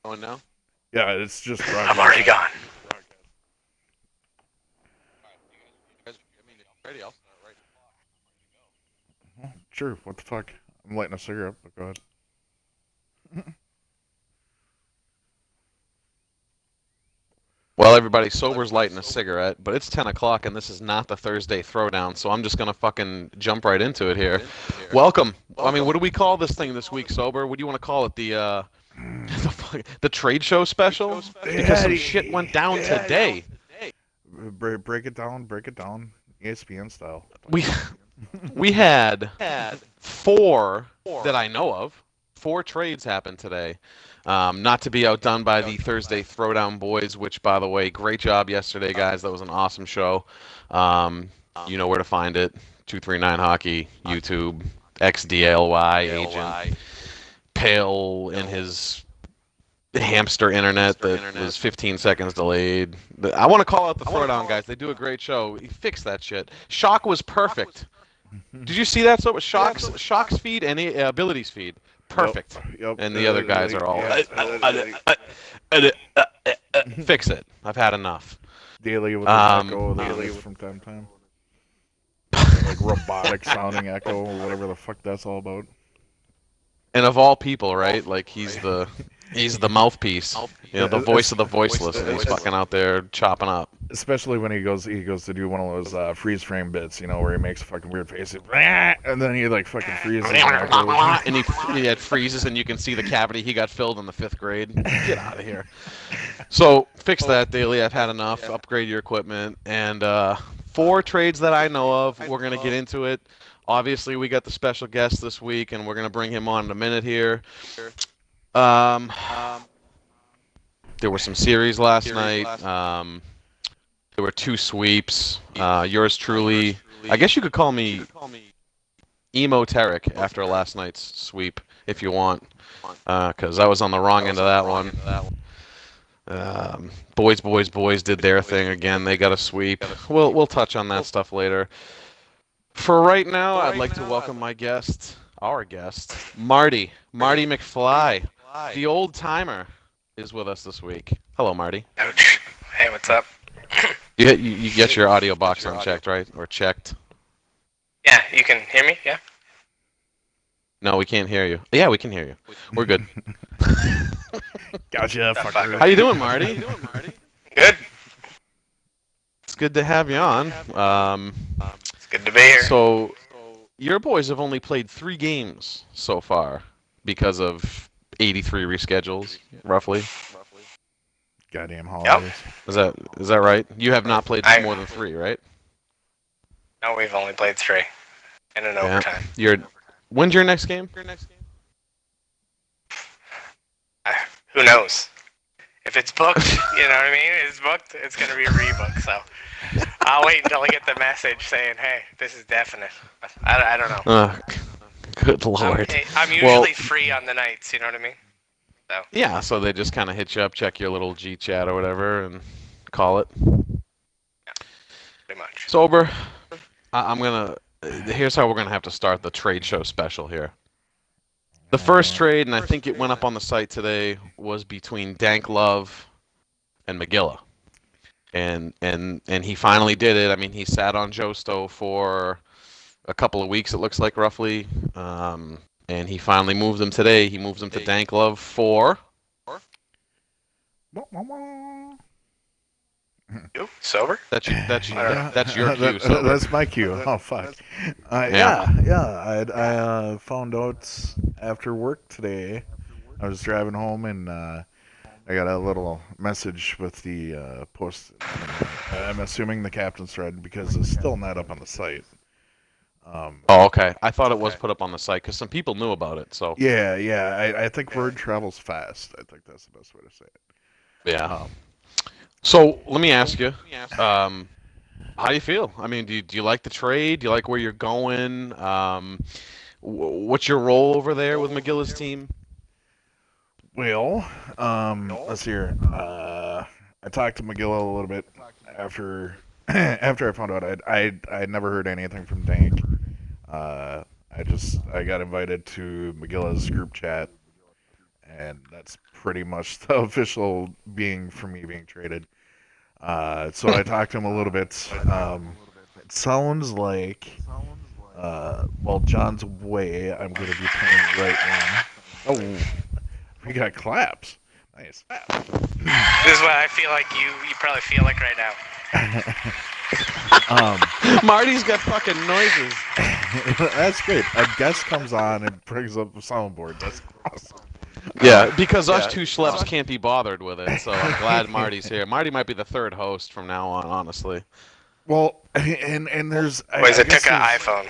Going now? Yeah, it's just I'm already gone. You guys, I mean, if you're ready, I'll start right Oh, sure, what the fuck? I'm lighting a cigarette, but go ahead. Well, everybody, Sober's lighting a cigarette, but it's 10 o'clock and this is not the Thursday Throwdown, so I'm just going to fucking jump right into it here. Welcome. I mean, what do we call this thing this week, Sober? What do you want to call it? The trade show special? Because some shit went down today. Break it down, ESPN style. We we had four that I know of. Four trades happened today. Not to be outdone by the Thursday Throwdown boys, which, by the way, great job yesterday, guys. That was an awesome show. You know where to find it. 239 Hockey, YouTube, XDLY agent, Pale in his hamster internet that was 15 seconds delayed. I want to call out the Throwdown guys. They do a great show. Fix that shit. Shock was perfect. Did you see that? So it was Shock's feed and Abilities feed. Perfect. Yep. And the other guys are all fix it. I've had enough. Daily with the echo daily from time to time. Like robotic sounding echo or whatever the fuck that's all about. And of all people, right? Like he's the mouthpiece. You know, the voice of the voiceless, and he's fucking out there chopping up. Especially when he goes to do one of those freeze frame bits, you know, where he makes a fucking weird face, and then he like fucking freezes. And he freezes, and you can see the cavity he got filled in the 5th grade. Get out of here. So fix that, Daily. I've had enough. Upgrade your equipment. And 4 trades that I know of. We're gonna get into it. Obviously, we got the special guest this week, and we're gonna bring him on in a minute here. There were some series last night. There were 2 sweeps. Yours truly. I guess you could call me emo-teric after last night's sweep, if you want, because I was on the wrong end of that one. Boys did their thing again. They got a sweep. We'll touch on that stuff later. For right now, I'd like to welcome my guest, our guest, Marty McFly, the old timer, is with us this week. Hello, Marty. Ouch. Hey, what's up? You get your audio box unchecked, right? Or checked? Yeah, you can hear me? Yeah? No, we can't hear you. Yeah, we can hear you. We're good. Gotcha, fucker. How you doing, Marty? Good. It's good to have you on. It's good to be here. So, your boys have only played 3 games so far because of 83 reschedules, roughly. Goddamn holidays. Yep. Is that right? You have not played more than 3, right? No, we've only played 3. And an overtime. When's your next game? Who knows? If it's booked, you know what I mean? It's booked, it's going to be a rebook, so I'll wait until I get the message saying, hey, this is definite. I don't know. Good lord. I'm usually free on the nights, you know what I mean? So. Yeah, so they just kind of hit you up, check your little G chat or whatever, and call it. Yeah, pretty much. Sober, here's how we're going to have to start the trade show special here. The first trade, and I think it went up on the site today, was between Dank Love and McGilla. And he finally did it. I mean, he sat on Joe Stowe for a couple of weeks, it looks like, roughly. And he finally moved him today. He moves him to Dank Love for... You sober? That's your cue, Sober. That's my cue. Oh, fuck. I found out after work today. I was driving home and I got a little message with the post. I'm assuming the captain's thread because it's still not up on the site. Oh, okay. I thought it was put up on the site because some people knew about it. So yeah. I think word travels fast. I think that's the best way to say it. Yeah. So let me ask you, how do you feel? I mean, do you like the trade? Do you like where you're going? What's your role over there with McGilla's team? Well, let's see here. I talked to McGilla a little bit after after I found out. I'd never heard anything from Dank. I got invited to McGilla's group chat, and that's pretty much the official being for me being traded. So I talked to him a little bit. It sounds like, well, John's away. I'm going to be playing right wing. Oh, we got claps. Nice. This is what I feel like you probably feel like right now. Marty's got fucking noises. That's great. A guest comes on and brings up the soundboard. That's awesome. Yeah, because us two schleps can't be bothered with it, so I'm glad Marty's here. Marty might be the third host from now on, honestly. Well, and there's. Boys, I took an iPhone.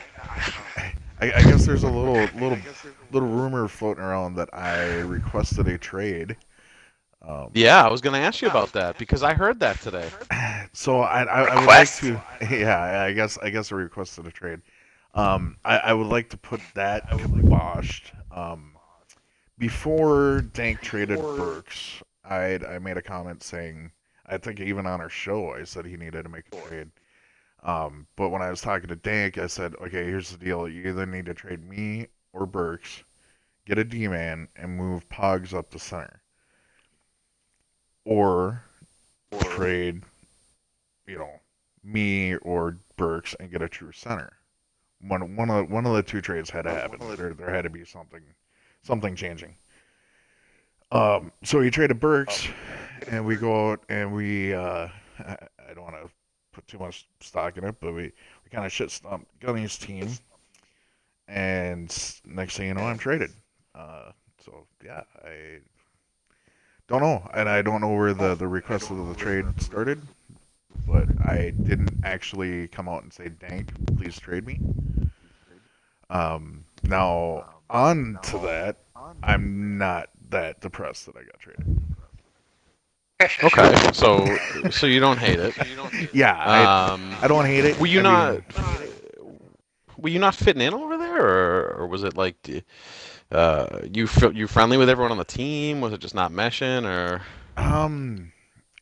I guess there's a little rumor floating around that I requested a trade. Yeah, I was going to ask you about that because I heard that today. So I would like to. Yeah, I guess I requested a trade. I would like to put that kiboshed. Before Dank traded Burks, I made a comment saying, I think even on our show I said he needed to make a trade. But when I was talking to Dank, I said, okay, here's the deal. You either need to trade me or Burks, get a D-man, and move Pogs up to center. Or trade, me or Burks and get a true center. One of the two trades had to happen. There had to be something changing. So he traded Burks, and we go out and we I don't want to put too much stock in it, but we kind of shit stomped Gunny's team, and next thing you know, I'm traded. So yeah, I don't know, and I don't know where the request of the trade started, but I didn't actually come out and say, "Dank, please trade me." Now on to that, I'm not that depressed that I got traded. Okay, so you don't hate it. Yeah, I don't hate it. Were you not fitting in over there, or was it like you friendly with everyone on the team? Was it just not meshing, or?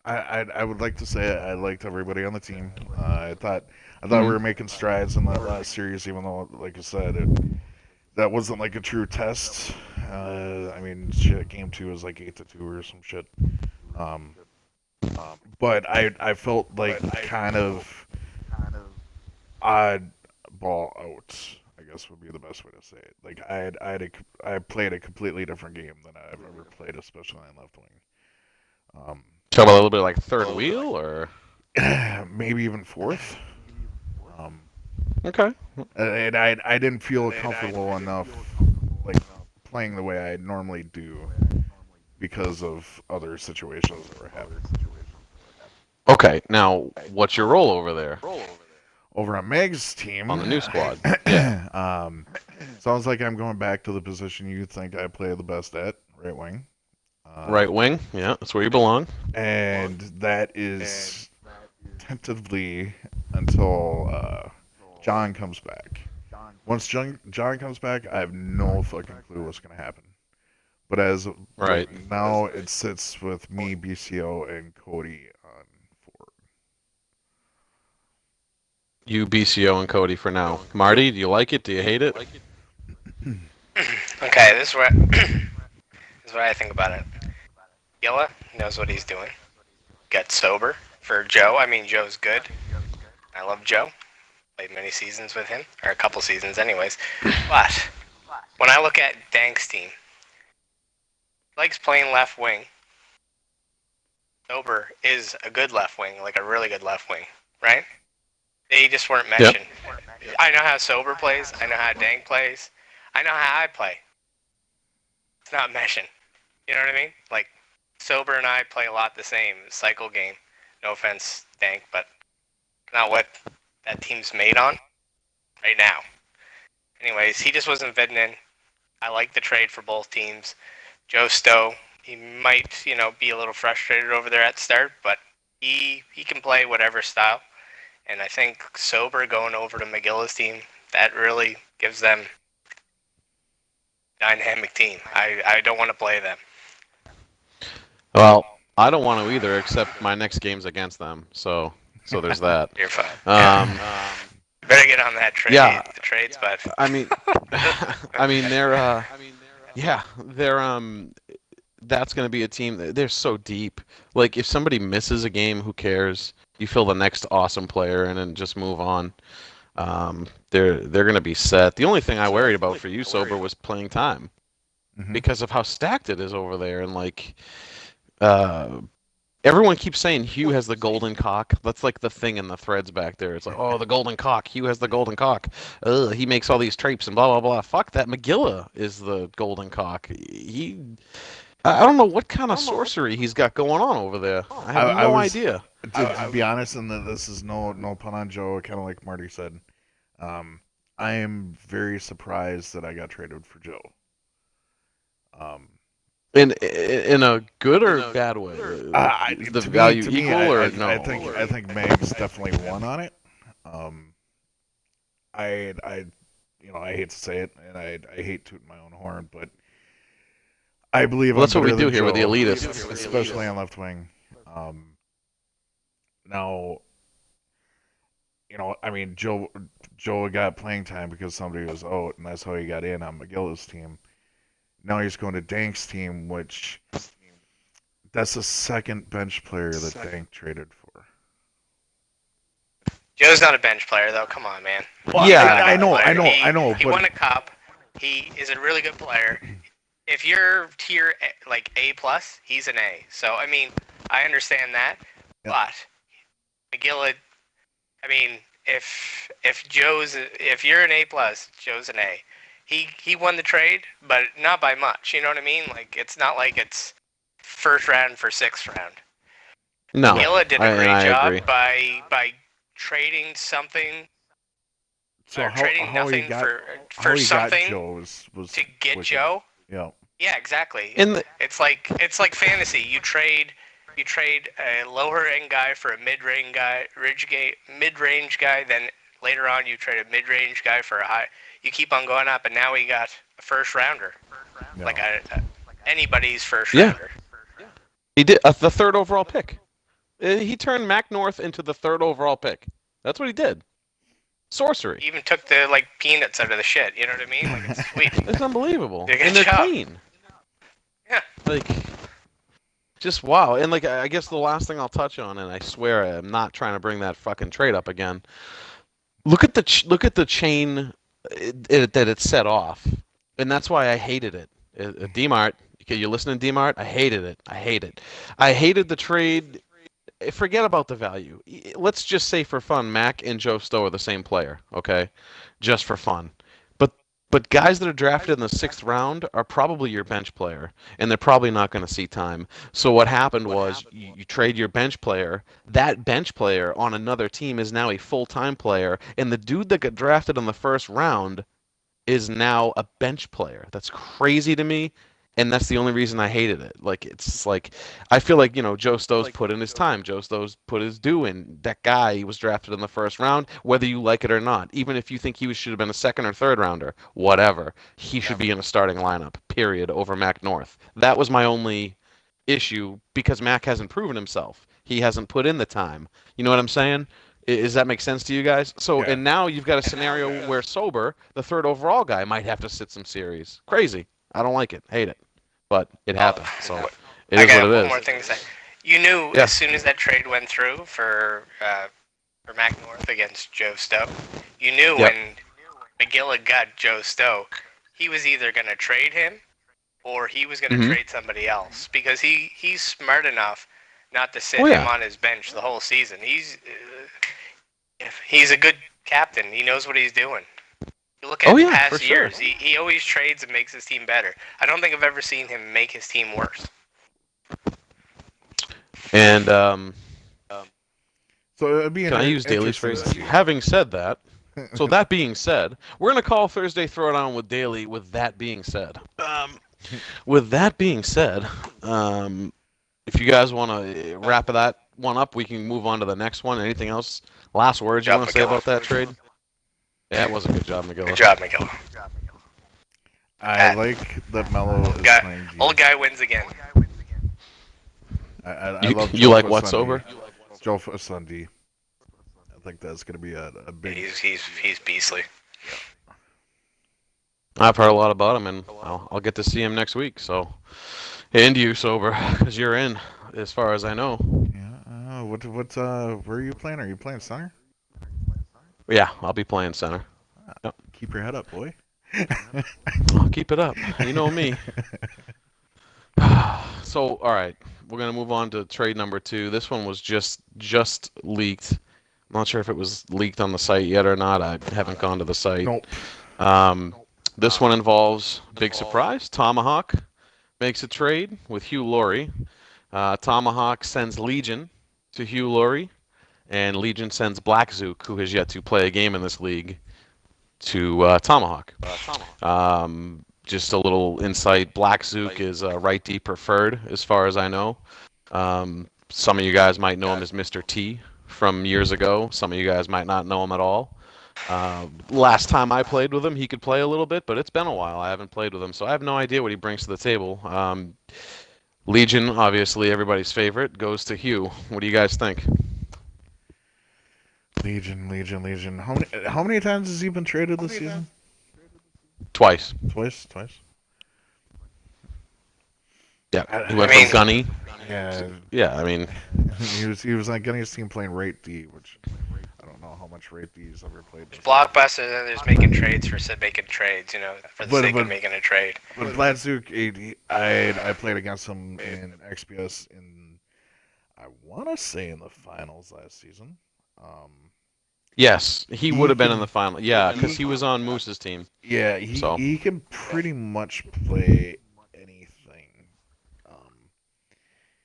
I would like to say I liked everybody on the team. I thought we were making strides in that last series, even though, like I said, that wasn't like a true test. I mean, shit, game 2 was like 8-2 or some shit. But I felt like kind of odd ball out, I guess would be the best way to say it. Like I played a completely different game than I've ever played, especially on left wing. Talk about a little bit like third wheel, or maybe even fourth. Okay. And I didn't feel comfortable enough, like playing the way I normally do, because of other situations that were happening. Okay, now what's your role over there? Over on Meg's team On the new squad. Yeah. Sounds like I'm going back to the position you think I play the best at, right wing. Right wing, yeah, that's where you belong. And that is tentatively until John comes back. Once John comes back, I have no fucking clue what's going to happen. But as of Right now, it sits with me, BCO, and Cody on forward. You, BCO, and Cody for now. Marty, do you like it? Do you hate it? Okay, this is what I think about it. Gilla knows what he's doing. Got sober for Joe. I mean, Joe's good. I love Joe. Played many seasons with him, or a couple seasons anyways. But when I look at Dank's team, he likes playing left wing. Sober is a good left wing, like a really good left wing, right? They just weren't meshing. Yep. I know how Sober plays. I know how Dank plays. I know how I play. It's not meshing. You know what I mean? Like, Sober and I play a lot the same. Cycle game. No offense, Dank, but not what that team's made on right now. Anyways, he just wasn't fitting in. I like the trade for both teams. Joe Stowe, he might, be a little frustrated over there at the start, but he can play whatever style. And I think Sober going over to McGill's team, that really gives them dynamic team. I don't want to play them. Well, I don't want to either, except my next game's against them. So there's that. You're fine. Better get on that trade. Yeah. The trades, but I mean, they're that's going to be a team they're so deep. Like if somebody misses a game, who cares? You fill the next awesome player in and just move on. They're going to be set. The only thing I worried about for you, Sober, was playing time Mhm. because of how stacked it is over there, and like uh, everyone keeps saying Hugh has the golden cock. That's like the thing in the threads back there. It's like, oh, the golden cock. Hugh has the golden cock. He makes all these trapes and blah blah blah. Fuck that. McGilla is the golden cock. I don't know what kind of sorcery he's got going on over there. I have I no was idea. to be honest, and this is no pun on Joe. Kind of like Marty said, I am very surprised that I got traded for Joe. In a good or bad way? Is the value to me, equal or I no? I think Meg's definitely won on it. I I hate to say it, and I hate tooting my own horn, but I believe Well, that's I'm what we better do than here with the Joe, elitists. especially on left wing. Now, I mean, Joe got playing time because somebody was out, and that's how he got in on McGilla's team. Now he's going to Dank's team, which that's the second bench player that Dank traded for. Joe's not a bench player, though. Come on, man. Well, Yeah, I know, He but won a cup. He is a really good player. If you're tier like A plus, he's an A. So I mean, I understand that, Yeah. but McGilla. I mean, if you're an A plus, Joe's an A. He won the trade, but not by much. You know what I mean? Like it's not like it's first round for sixth round. No, McGilla did a great I job agree. by trading something so or trading how he nothing got for how he got something Joe was to get wicked. Joe. Yeah. Yeah, exactly. In the It's like fantasy. You trade a lower end guy for a mid range guy, mid range guy. Then later on, you trade a mid range guy for a high. You keep on going up, and now we got a first rounder, Yeah. like anybody's first Yeah. rounder. he did the third overall pick. He turned Mac North into the third overall pick. That's what he did. Sorcery. He even took the like peanuts out of the shit. You know what I mean? Like it's sweet. It's unbelievable, Good and they're job. clean. Yeah. Like, just wow. And like, I guess the last thing I'll touch on, and I swear I'm not trying to bring that fucking trade up again. Look at the chain that it set off, and that's why I hated it. Dmart, you listening, Dmart? I hated it. I hate it. I hated the trade. Forget about the value. Let's just say for fun, Mac and Joe Stowe are the same player, okay? Just for fun. But guys that are drafted in the 6th round are probably your bench player, and they're probably not going to see time. So what happened was you trade your bench player. That bench player on another team is now a full-time player, and the dude that got drafted in the 1st round is now a bench player. That's crazy to me, and that's the only reason I hated it. Like it's like I feel like Joe Stowe's put in his time. Joe Stowe's put his due in. That guy, he was drafted in the 1st round, whether you like it or not. Even if you think he should have been a 2nd or 3rd rounder, whatever, he should be in a starting lineup. Period. Over Mac North. That was my only issue because Mac hasn't proven himself. He hasn't put in the time. You know what I'm saying? Does that make sense to you guys? So, Yeah. and now you've got a scenario where Sober, the 3rd overall guy, might have to sit some series. Crazy. I don't like it. Hate it. But it happened. So it I is got what it one is. more thing to say. You knew Yeah. as soon as that trade went through for Mac North against Joe Stowe, you knew Yep. when McGilla got Joe Stowe, he was either going to trade him or he was going to Mhm. trade somebody else because he's smart enough not to sit Oh, yeah. him on his bench the whole season. He's a good captain. He knows what he's doing. You look at Oh, yeah, past for sure. years, he always trades and makes his team better. I don't think I've ever seen him make his team worse. And So it'd be can I use Daly's interesting phrase? to see. Having said that, so that being said, we're gonna call Thursday Throwdown with Daly. With that being said, if you guys want to wrap that one up, we can move on to the next one. Anything else? Last words you Job, want to say McGill. about that trade? Yeah, it was a good job, McGill. Good job, McGilla. I like that Mello is Guy- playing D. Old guy wins again. I You, love you Joe like Fuss what, on Sober? D. Joe Fuss on D. I think that's going to be a big. He's beastly. I've heard a lot about him, and I'll get to see him next week. So And you, Sober, because you're in, as far as I know. Yeah. Where are you playing? Are you playing center? Yeah, I'll be playing center. Yep. Keep your head up, boy. I'll keep it up. You know me. So, all right, we're gonna move on to trade number 2. This one was just leaked. I'm not sure if it was leaked on the site yet or not. I haven't gone to the site. Nope. Um, this one involves big surprise. Tomahawk makes a trade with Hugh Laurie. Tomahawk sends Legion to Hugh Laurie, and Legion sends Black Zook, who has yet to play a game in this league, to Tomahawk. Just a little insight. Black Zook is right D preferred, as far as I know. Some of you guys might know him as Mr. T from years ago. Some of you guys might not know him at all. Last time I played with him, he could play a little bit, but it's been a while. I haven't played with him, so I have no idea what he brings to the table. Legion, obviously everybody's favorite, goes to Hugh. What do you guys think? Legion. How many times has he been traded this season? Twice. Twice. Yeah, he went from Gunny. Yeah. Yeah, I mean, he was on Gunny's team playing right D, which I don't know how much right D he's ever played. Blockbuster, and then there's making trades for making trades, for the sake of making a trade. But Vlad Zook, I played against him in XPS I want to say in the finals last season. yes, he would have been in the final. Yeah, because he was on Moose's team. Yeah, he can pretty much play anything.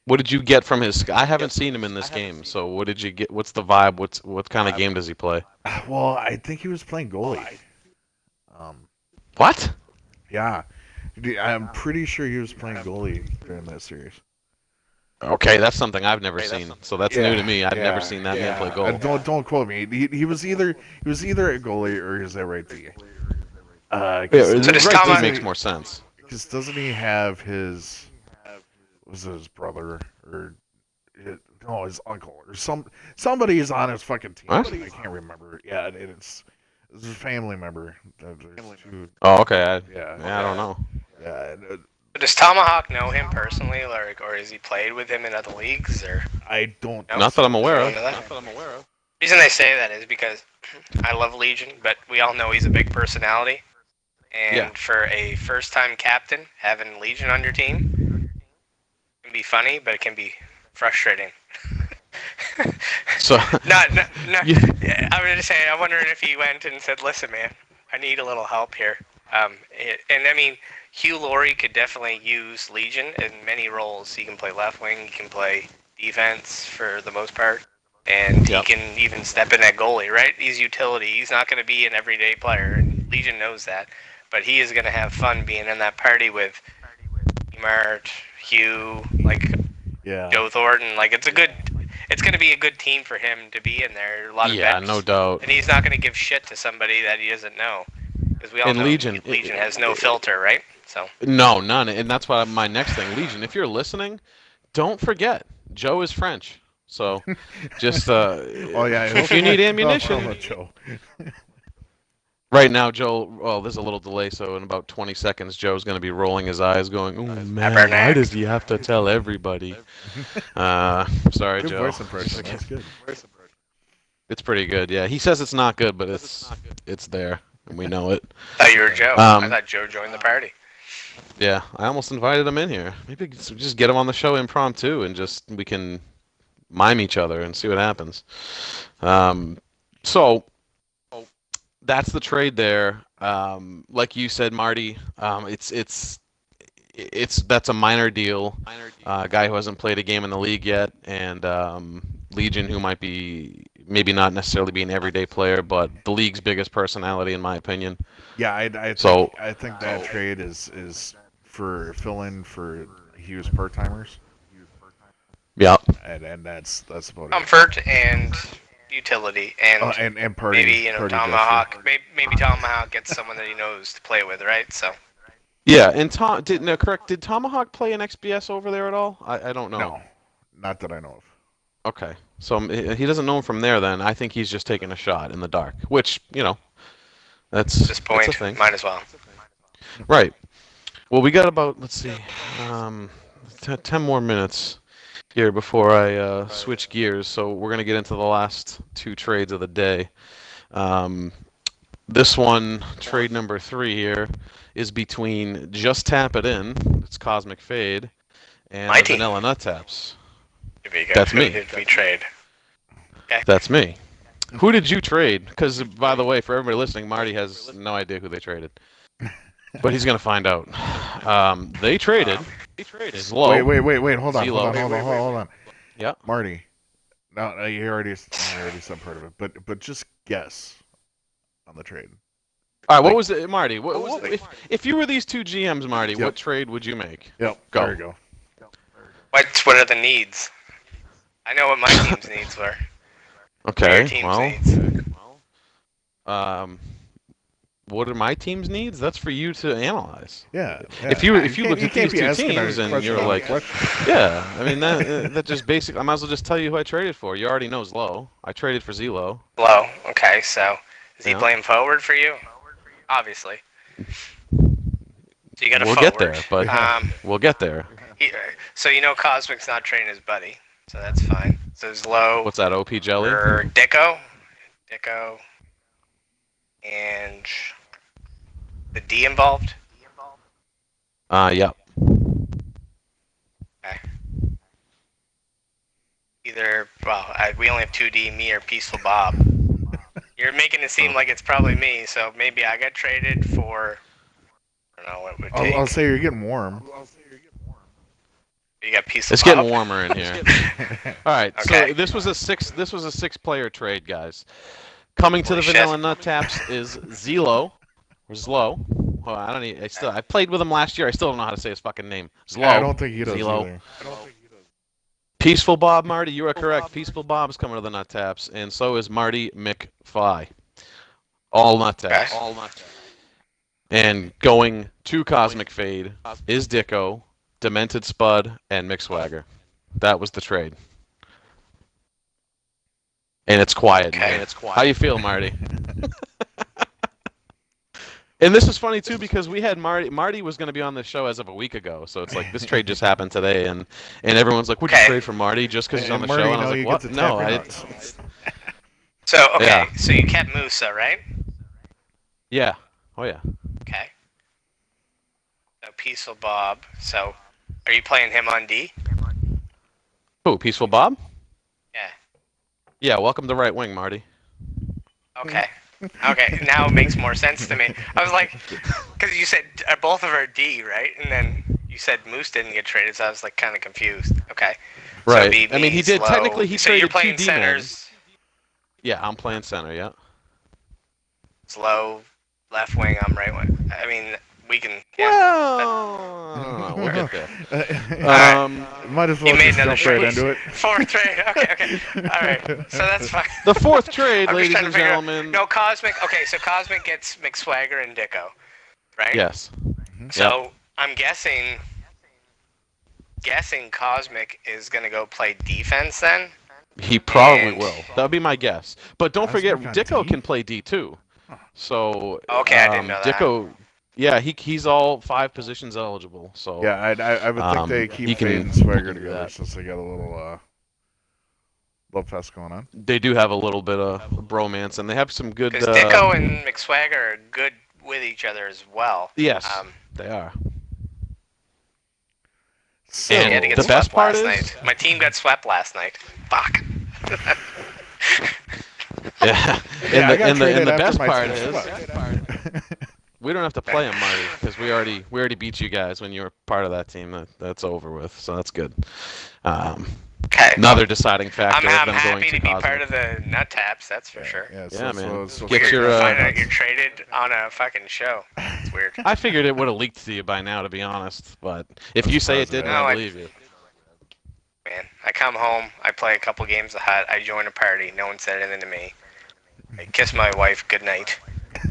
What did you get from his? I haven't seen him in this game, so what did you get? What's the vibe? What kind of game does he play? Well, I think he was playing goalie. What? Yeah, I'm pretty sure he was playing goalie during that series. Okay, that's something I've never seen. So that's new to me. I've never seen that man play goal. Don't quote me. He was either a goalie or he was a right D. Yeah, So does right Thomas- D makes more sense. Because doesn't he have his was it his brother or his uncle or somebody is on his fucking team. What? I can't remember. Yeah, it's a family member. Oh, okay. Yeah, I don't know. Yeah, Does Tomahawk know him personally, or has he played with him in other leagues, or? I don't. Not that I'm aware of. The reason they say that is because I love Legion, but we all know he's a big personality. And Yeah. for a first-time captain, having Legion on your team can be funny, but it can be frustrating. So not, Yeah. yeah, I'm just saying, I'm wondering if he went and said, listen, man, I need a little help here. And I mean, Hugh Laurie could definitely use Legion in many roles. He can play left wing, he can play defense for the most part, and Yep. he can even step in at goalie, right? He's utility. He's not going to be an everyday player, and Legion knows that. But he is going to have fun being in that party with Mart, Hugh, Yeah. Joe Thornton. It's going to be a good team for him to be in there. A lot of yeah, vets. no doubt. And he's not going to give shit to somebody that he doesn't know. Because we all And know Legion has no filter, right? So No, none. And that's why my next thing, Legion. If you're listening, don't forget Joe is French. So just Oh yeah. if you need ammunition. Joe. Right now, Joe. Well, there's a little delay, so in about 20 seconds, Joe's going to be rolling his eyes, going, "Oh man, why does he have to tell everybody?" Sorry, Good Joe. voice impression. That's good. It's pretty good. Yeah, he says it's not good, but it's there, and we know it. I thought you were Joe. I Um, thought Joe joined the party. Yeah, I almost invited him in here. Maybe just get him on the show impromptu, and we can mime each other and see what happens. So that's the trade there. Like you said, Marty, that's a minor deal. Guy who hasn't played a game in the league yet, and Legion, who might be maybe not necessarily be an everyday player, but the league's biggest personality, in my opinion. Yeah, I think that trade is for fill-in for Hughes part-timers, Yeah. and that's about it. Comfort and utility, and Oh, and party. maybe party Tomahawk. Maybe Tomahawk gets someone that he knows to play with, right? So Yeah, and did Tomahawk play in XBS over there at all? I don't know. No, not that I know of. Okay, so he doesn't know him from there. Then I think he's just taking a shot in the dark, which that's at this point, that's a thing. might as well. Right. Well, we got about let's see, 10 more minutes here before I switch gears. So we're going to get into the last 2 trades of the day. This one, trade number 3 here, is between Just Tap It In, it's Cosmic Fade, and My the team. Vanilla Nut Taps. That's me. Who did we trade? Okay. That's me. Who did you trade? Because, by the way, for everybody listening, Marty has no idea who they traded. But he's going to find out. They traded. Slow. Wait. Hold on. Zelo. Hold on. Yeah. Marty. No, you already said part of it. But just guess on the trade. All right, what was it, Marty? If you were these 2 GMs, Marty, Yep. what trade would you make? Yep. Go. There you go. What are the needs? I know what my team's needs were. Okay, Your team's well, needs. what are my team's needs? That's for you to analyze. Yeah. If you look at can't these be 2 asking teams a and question you're on a like, question. yeah, I mean that just basic. I might as well just tell you who I traded for. You already know Zlo. I traded for Zelo. Low. Okay, so is he Yeah. playing forward for you? Obviously. So you got a We'll forward. get there, but we'll get there. So you know Cosmic's not trading his buddy, so that's fine. So it's low What's that? OP Jelly? for Dicko, and the D involved. Yep. Okay. Either we only have 2D, me or Peaceful Bob. You're making it seem like it's probably me, so maybe I got traded for. I don't know what it would take. I'll say you're getting warm. You got Peaceful It's Bob. getting warmer in here. All right, Okay. so this was a 6-player trade, guys. Coming to the Holy Vanilla shit. Nut Taps is Zelo, or Zlo. Well, I played with him last year. I still don't know how to say his fucking name. Zlo. I don't think he does Zelo. either. Peaceful Bob, Marty, you are correct. Peaceful Bob's coming to the Nut Taps, and so is Marty McFly. All Nut Taps. Okay. All Nut Taps. And going to Cosmic Fade is Dicko, Demented Spud, and Mixwagger. That was the trade. And it's quiet. Okay. How you feel, Marty? And this is funny too because we had Marty was going to be on this show as of a week ago, so it's like this trade just happened today, and everyone's like, "Would you Okay. trade for Marty just because he's on the Marty, show?" And I now was you like, get "What? to No, tap your I." nuts. So okay, Yeah. so you kept Musa, right? Yeah. Oh yeah. Okay. So Peaceful Bob. So are you playing him on D? Who? Peaceful Bob? Yeah. Yeah. Welcome to right wing, Marty. Okay. Okay, now it makes more sense to me. I was like, because you said both of our D, right? And then you said Moose didn't get traded, so I was like kind of confused. Okay. So Right. it'd be I mean, he me, did. Slow. Technically, he so you're traded playing 2 D-men. centers, Yeah, I'm playing center. Yeah. Slow, left wing, I'm right wing. I mean, we can. Yeah. Well, we'll get there. Might as well You made just another jump right trade. into it. Fourth trade. Okay. All right. So that's fine. The 4th trade, I'm just ladies trying to and figure out- gentlemen. No, Cosmic. Okay, so Cosmic gets McSwagger and Dicko, right? Yes. So I'm guessing Cosmic is gonna go play defense then. He probably And- will. That would be my guess. But don't Cosmic forget, on Dicko D? can play D too. So Okay, I didn't know that. Dicko, yeah, he's all 5 positions eligible. So Yeah, I would think they he keep can- Fade and Swagger do together that. since they got a little love fest going on. they do have a little bit of bromance, and they have some good. Because Dicko and McSwagger are good with each other as well. Yes, they are. So, I had to get the swept best part last is- night. My team got swept last night. Fuck. Yeah, yeah, I got and the traded after best my part team is swept. we don't have to play him, Marty, because we already beat you guys when you were part of that team. That's over with, so that's good. Okay. Another deciding factor I'm of them going happy to be Cosmic. part of the Nut Taps, that's for sure. Yeah, Yeah, man. So Get Weird your, to find uh, out you're traded on a fucking show. It's weird. I figured it would have leaked to you by now, to be honest. But if you say it didn't, No, I I- believe you. Man, I come home, I play a couple games of Hut, I join a party, no one said anything to me. I kiss my wife goodnight.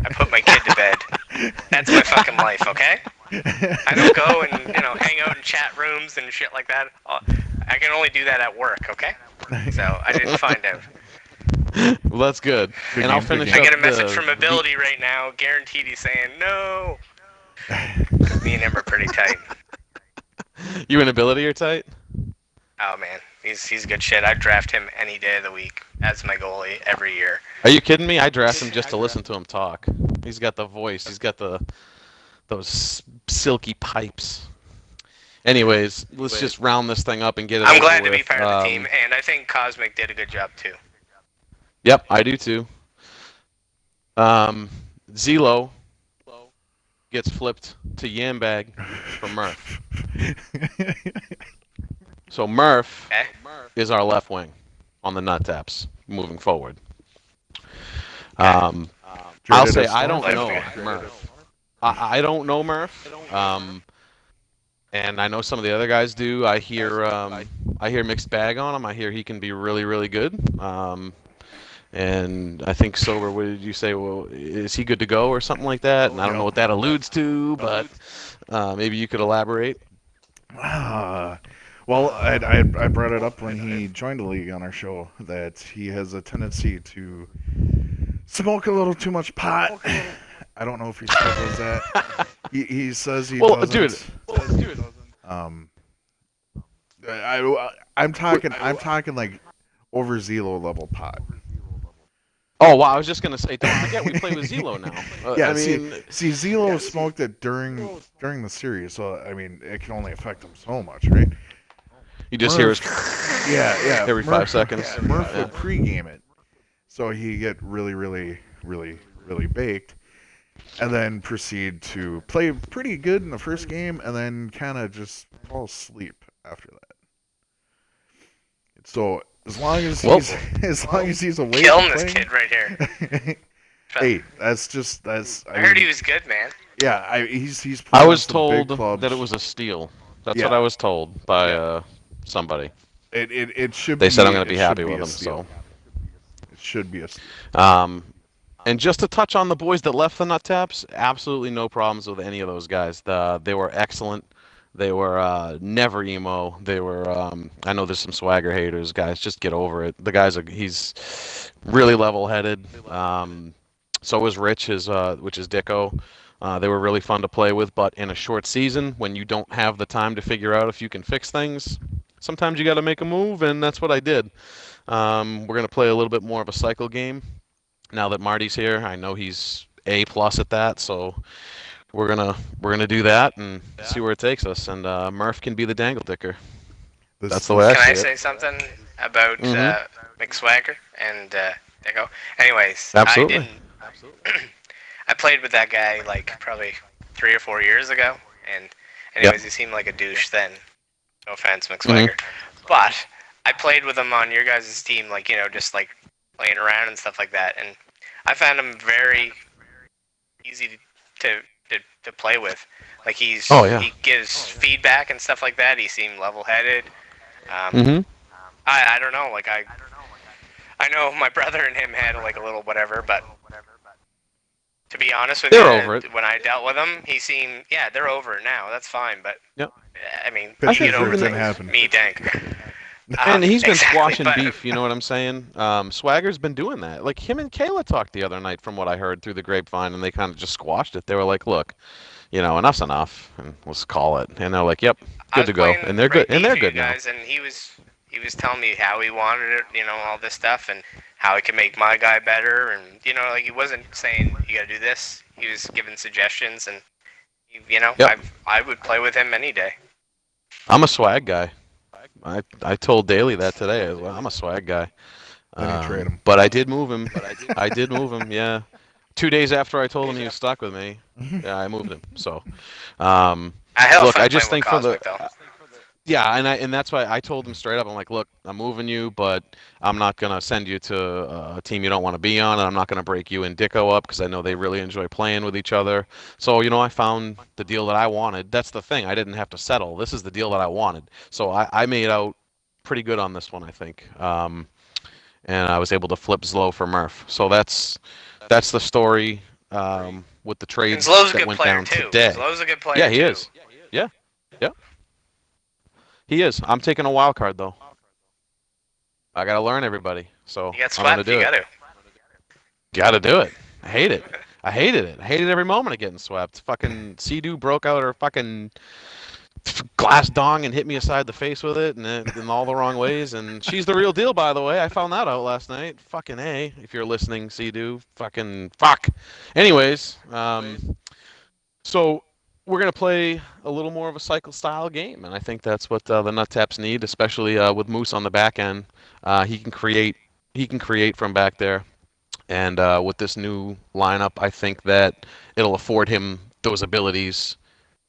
I put my kid to bed. That's my fucking life, okay? I don't go and, hang out in chat rooms and shit like that. I can only do that at work, okay? So I didn't find out. Well, that's good. Good And I'll game, finish good I up get a message the- from Ability right now, guaranteed he's saying no. Me and him are pretty tight. You and ability are tight. Oh man, he's good shit. I'd draft him any day of the week as my goalie every year. Are you kidding me? I draft him just to listen to him talk. He's got the voice. He's got those silky pipes. Anyways, let's just round this thing up and get it I'm over glad to with. be part of the team, and I think Cosmic did a good job too. Yep, I do too. Zelo gets flipped to Yambag for Murph. So Murph Okay. is our left wing on the nut taps moving forward. Traded I'll say us I don't left know wing. Murph. I don't know Murph. And I know some of the other guys do. I hear mixed bag on him. I hear he can be really, really good. And I think Sober, what did you say? Well, is he good to go or something like that? And I don't know what that alludes to, but maybe you could elaborate. Well, I brought it up when he joined the league on our show that he has a tendency to smoke a little too much pot. I don't know if he still does that. He says he doesn't. Dude. I'm talking like over Zelo level pot. Oh wow! I was just gonna say, don't forget we play with Zelo now. Yeah, I mean, see, Zelo smoked it during the series, so I mean, it can only affect him so much, right? you just hear his Yeah. every 5 seconds. Murph Yeah. would pregame it, so he get really baked, and then proceed to play pretty good in the first game, and then kind of just fall asleep after that. So as long as he's awake, Killing and this playing, kid right here. hey, that's. I heard he was good, man. Yeah, he's. I playing was at some big told clubs. that it was a steal. That's Yeah. what I was told by somebody. It should. They be, said I'm going to be it should happy be with a him. steal. So, It should be a steal. and just to touch on the boys that left the nut taps, absolutely no problems with any of those guys. They were excellent. They were never emo. They were. I know there's some swagger haters, guys. Just get over it. The guy's he's really level-headed. So was Rich, which is Dicko. They were really fun to play with, but in a short season, when you don't have the time to figure out if you can fix things, sometimes you got to make a move, and that's what I did. We're gonna play a little bit more of a cycle game now that Marty's here. I know he's A+ at that, so we're gonna do that and see where it takes us. And Murph can be the dangle dicker. That's the way Can I see say it. something about Mhm. McSwagger and Deco? Anyways, Absolutely. I played with that guy like probably 3 or 4 years ago, and anyways, he seemed like a douche then. No offense, McSwagger, but I played with him on your guys' team, like just like playing around and stuff like that, and I found him very easy to play with. Like he gives feedback and stuff like that. He seemed level-headed. I don't know. Like I know my brother and him had like a little whatever, but to be honest with They're you, over it. when I dealt with him, he seemed they're over it now. That's fine, but Yep. I mean, Pitchers you get over didn't things. happen. Me, dank. And he's been Exactly, squashing but- beef, you know what I'm saying? Swagger's been doing that. Like him and Kayla talked the other night, from what I heard through the grapevine, and they kind of just squashed it. They were like, "Look, enough's enough, and let's call it." And they're like, "Yep, I good was to go." playing And they're good. right And they're beef, you good now. guys, and he was telling me how he wanted it, all this stuff, and how he could make my guy better, and like he wasn't saying you got to do this. He was giving suggestions, and Yep. I would play with him any day. I'm a swag guy. I told Daly that today. Well, I'm a swag guy. Then you trade him. But I did move him. I did move him. Yeah. 2 days after I told him he was stuck with me, yeah, I moved him. So, look, I just think for the. Yeah, and that's why I told him straight up. I'm like, look, I'm moving you, but I'm not gonna send you to a team you don't want to be on, and I'm not gonna break you and Dicko up because I know they really enjoy playing with each other. So I found the deal that I wanted. That's the thing. I didn't have to settle. This is the deal that I wanted. So I made out pretty good on this one, I think. And I was able to flip Zlo for Murph. So that's the story with the And trades Zlo's a that good went player down too. today. Zlo's a good player. Yeah, he too. is. Yeah. He is. I'm taking a wild card though. I gotta learn everybody, so You got I'm gonna swept. do You it. got to. Gotta do it. I hate it. I hated it. I hated every moment of getting swept. Fucking Sea-Doo broke out her fucking glass dong and hit me aside the face with it and in all the wrong ways. And she's the real deal, by the way. I found that out last night. Fucking A. If you're listening, Sea-Doo. Fucking fuck. Anyways, so we're going to play a little more of a cycle style game. And I think that's what the Nut Taps need, especially with Moose on the back end. He can create from back there. And with this new lineup, I think that it'll afford him those abilities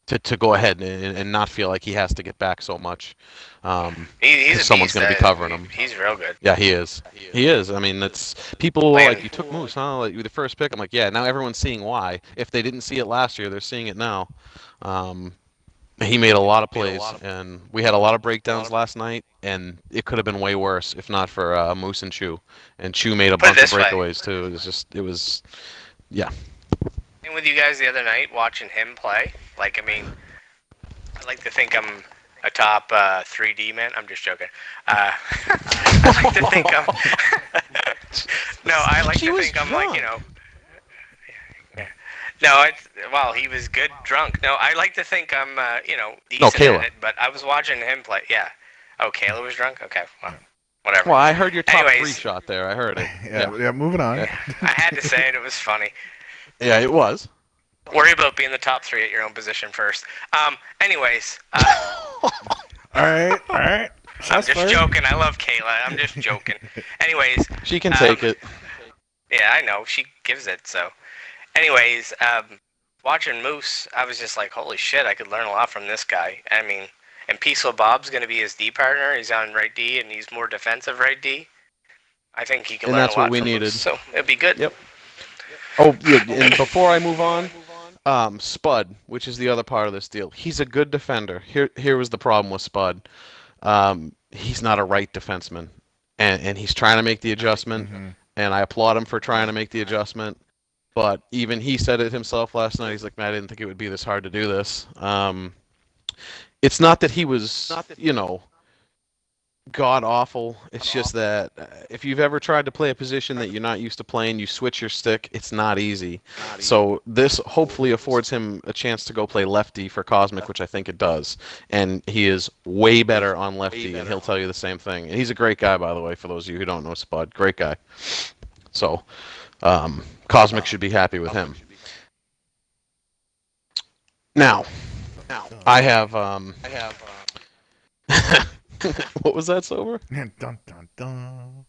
to go ahead and not feel like he has to get back so much. He's a someone's beast, going to be covering him. He's real good. Yeah, he is. He is. I mean, that's people Man. like, you took Moose, huh? Like, you the first pick. I'm like, yeah. Now everyone's seeing why. If they didn't see it last year, they're seeing it now. He made a lot of plays, and we had a lot of breakdowns last night, and it could have been way worse if not for Moose and Chew. And Chew made a bunch of breakaways too. It was, yeah. And with you guys the other night, watching him play, like, I mean, I like to think I'm a top 3D man. I'm just joking. I like to think I'm... No, I like to think I'm like, you know... Yeah. No, well, he was good drunk. No, I like to think I'm, you know, decent at it, but I was watching him play. Yeah. Oh, Kayla was drunk? Okay, well, whatever. Well, I heard your top Anyways. 3 shot there. I heard it. Yeah, moving on. I had to say it. It was funny. Yeah, it was. Worry about being the top 3 at your own position first. Anyways. All right. I'm just joking. I love Kayla. I'm just joking. Anyways. She can take it. Yeah, I know. She gives it, so. Anyways, watching Moose, I was just like, holy shit, I could learn a lot from this guy. I mean, and Peaceful Bob's going to be his D partner. He's on right D, and he's more defensive right D. I think he can learn a lot from And that's what we needed. Moose, so it'd be good. Yep. Oh, yeah, and before I move on, Spud, which is the other part of this deal, he's a good defender. Here was the problem with Spud. He's not a right defenseman, and he's trying to make the adjustment, and I applaud him for trying to make the adjustment. But even he said it himself last night. He's like, man, I didn't think it would be this hard to do this. It's not that he was, you know, god awful. It's just that if you've ever tried to play a position that you're not used to playing, you switch your stick, it's not easy. So this hopefully affords him a chance to go play lefty for Cosmic, which I think it does. And he is way better on lefty, and he'll tell you the same thing. And he's a great guy, by the way, for those of you who don't know Spud. Great guy. So Cosmic should be happy with him. Now, I have what was that, Sober? Dun, dun, dun.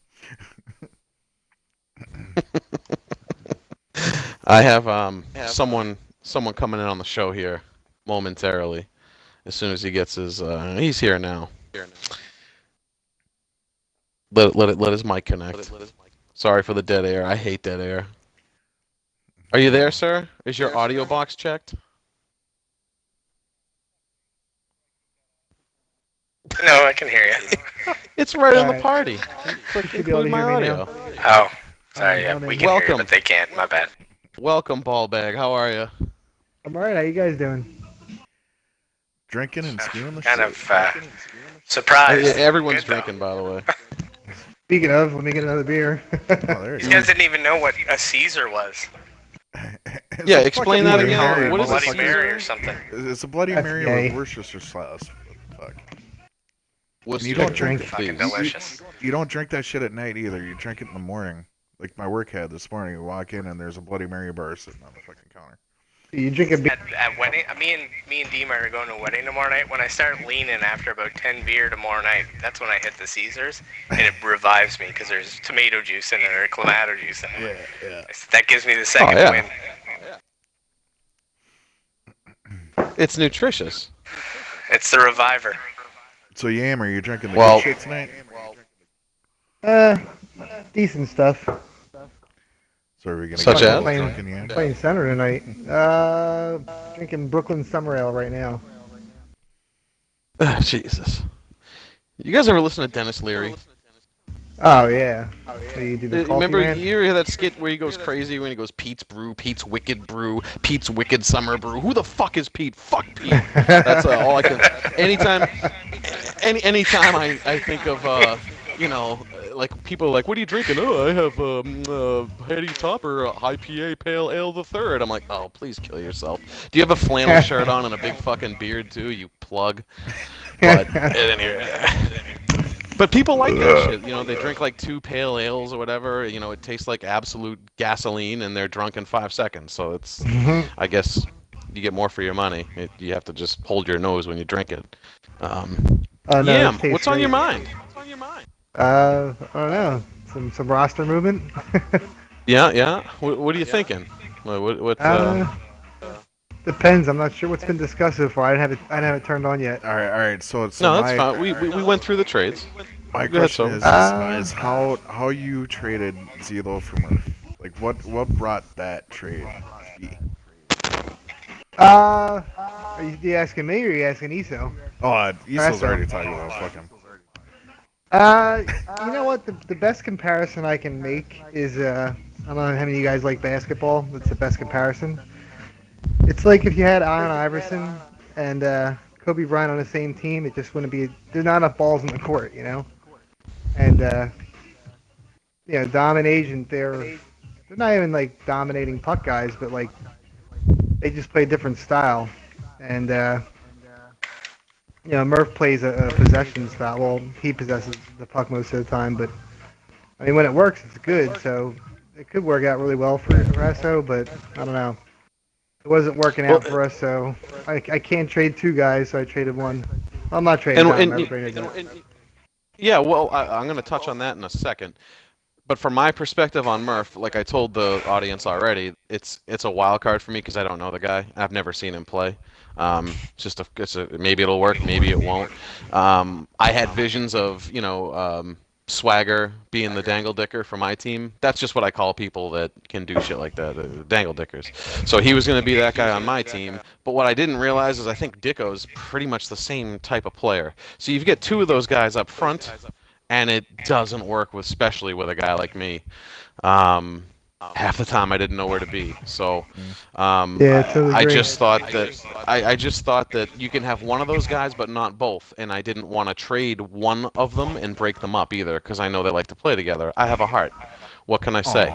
I have someone coming in on the show here momentarily. As soon as he gets his, he's here now. Let his mic connect. Sorry for the dead air. I hate dead air. Are you there, sir? Is your audio box checked? No, I can hear you. It's right on the party. Click include my audio. Oh, sorry. Yeah, we can hear you, Welcome. but they can't. My bad. Welcome, ball bag. How are you? I'm alright. How you guys doing? Drinking and skiing the Kind shit. of surprised. Everyone's Good, though. drinking, by the way. Speaking of, let me get another beer. Oh, there These you go. guys didn't even know what a Caesar was. It's Yeah, a explain fucking that Bloody again. Mary, What is a Bloody Caesar? Mary or something. It's a Bloody That's Mary gay. with Worcestershire sauce. Fuck. Worcester, You don't drink- Fucking please. delicious. You don't drink that shit at night either. You drink it in the morning. Like my work had this morning. You walk in and there's a Bloody Mary bar sitting on the fucking counter. You drink a beer. At wedding, me and Deemer are going to a wedding tomorrow night. When I start leaning after about 10 beer tomorrow night, that's when I hit the Caesars, and it revives me because there's tomato juice in it or clamato juice in it. Yeah. That gives me the second yeah. win. It's nutritious. It's the reviver. So Yam, are you drinking the Well- good shit tonight? Decent stuff. So are we gonna Such get as? drunken Yam? Playing center tonight. Drinking Brooklyn Summer Ale right now. Jesus. You guys ever listen to Dennis Leary? Oh yeah. So you do the coffee Remember, man? you hear that skit where he goes crazy when he goes Pete's Brew, Pete's Wicked Brew, Pete's Wicked Summer Brew. Who the fuck is Pete? Fuck Pete. That's all I can. Anytime I think of, you know, like people are like, what are you drinking? Oh, I have Heady Topper IPA Pale Ale the Third. I'm like, oh, please kill yourself. Do you have a flannel shirt on and a big fucking beard too? You plug. But but people like that shit. You know, they drink like 2 pale ales or whatever. You know, it tastes like absolute gasoline, and they're drunk in 5 seconds. So it's, I guess, you get more for your money. You have to just hold your nose when you drink it. Oh, no, Yeah, it tastes what's on your great. mind? I don't know. Some roster movement. Yeah. What are you thinking? Depends. I'm not sure what's been discussed so far. I didn't have it turned on yet. All right. So No, that's my fine. We went through the trades. my Go ahead, question Sober. is how you traded Zelo for Murph? Like what brought that trade to be? Are you asking me or are you asking Eso? Oh, Eso's Eso. already talking about. Fuck him. You know what? The best comparison I can make is I don't know how many of you guys like basketball. That's the best comparison. It's like if you had Allen Iverson and Kobe Bryant on the same team, it just wouldn't be. There's not enough balls in the court, you know. And Dom and Agent, they're not even like dominating puck guys, but like they just play a different style. And Murph plays a possession style. Well, he possesses the puck most of the time, but I mean, when it works, it's good. So it could work out really well for Esso, but I don't know. It wasn't working out for us, so I can't trade 2 guys, so I traded 1. I'm not trading Dom. Everybody knows that. Yeah, well, I'm going to touch on that in a second. But from my perspective on Murph, like I told the audience already, it's a wild card for me because I don't know the guy. I've never seen him play. Maybe it'll work, maybe it won't. I had visions of Swagger being the dangle dicker for my team. That's just what I call people that can do shit like that, dangle dickers. So he was going to be that guy on my team. But what I didn't realize is I think Dicko's pretty much the same type of player. So you get 2 of those guys up front, and it doesn't work especially with a guy like me. Half the time I didn't know where to be. So totally I agree. just thought that you can have one of those guys but not both, and I didn't want to trade one of them and break them up either because I know they like to play together. I have a heart. What can I say?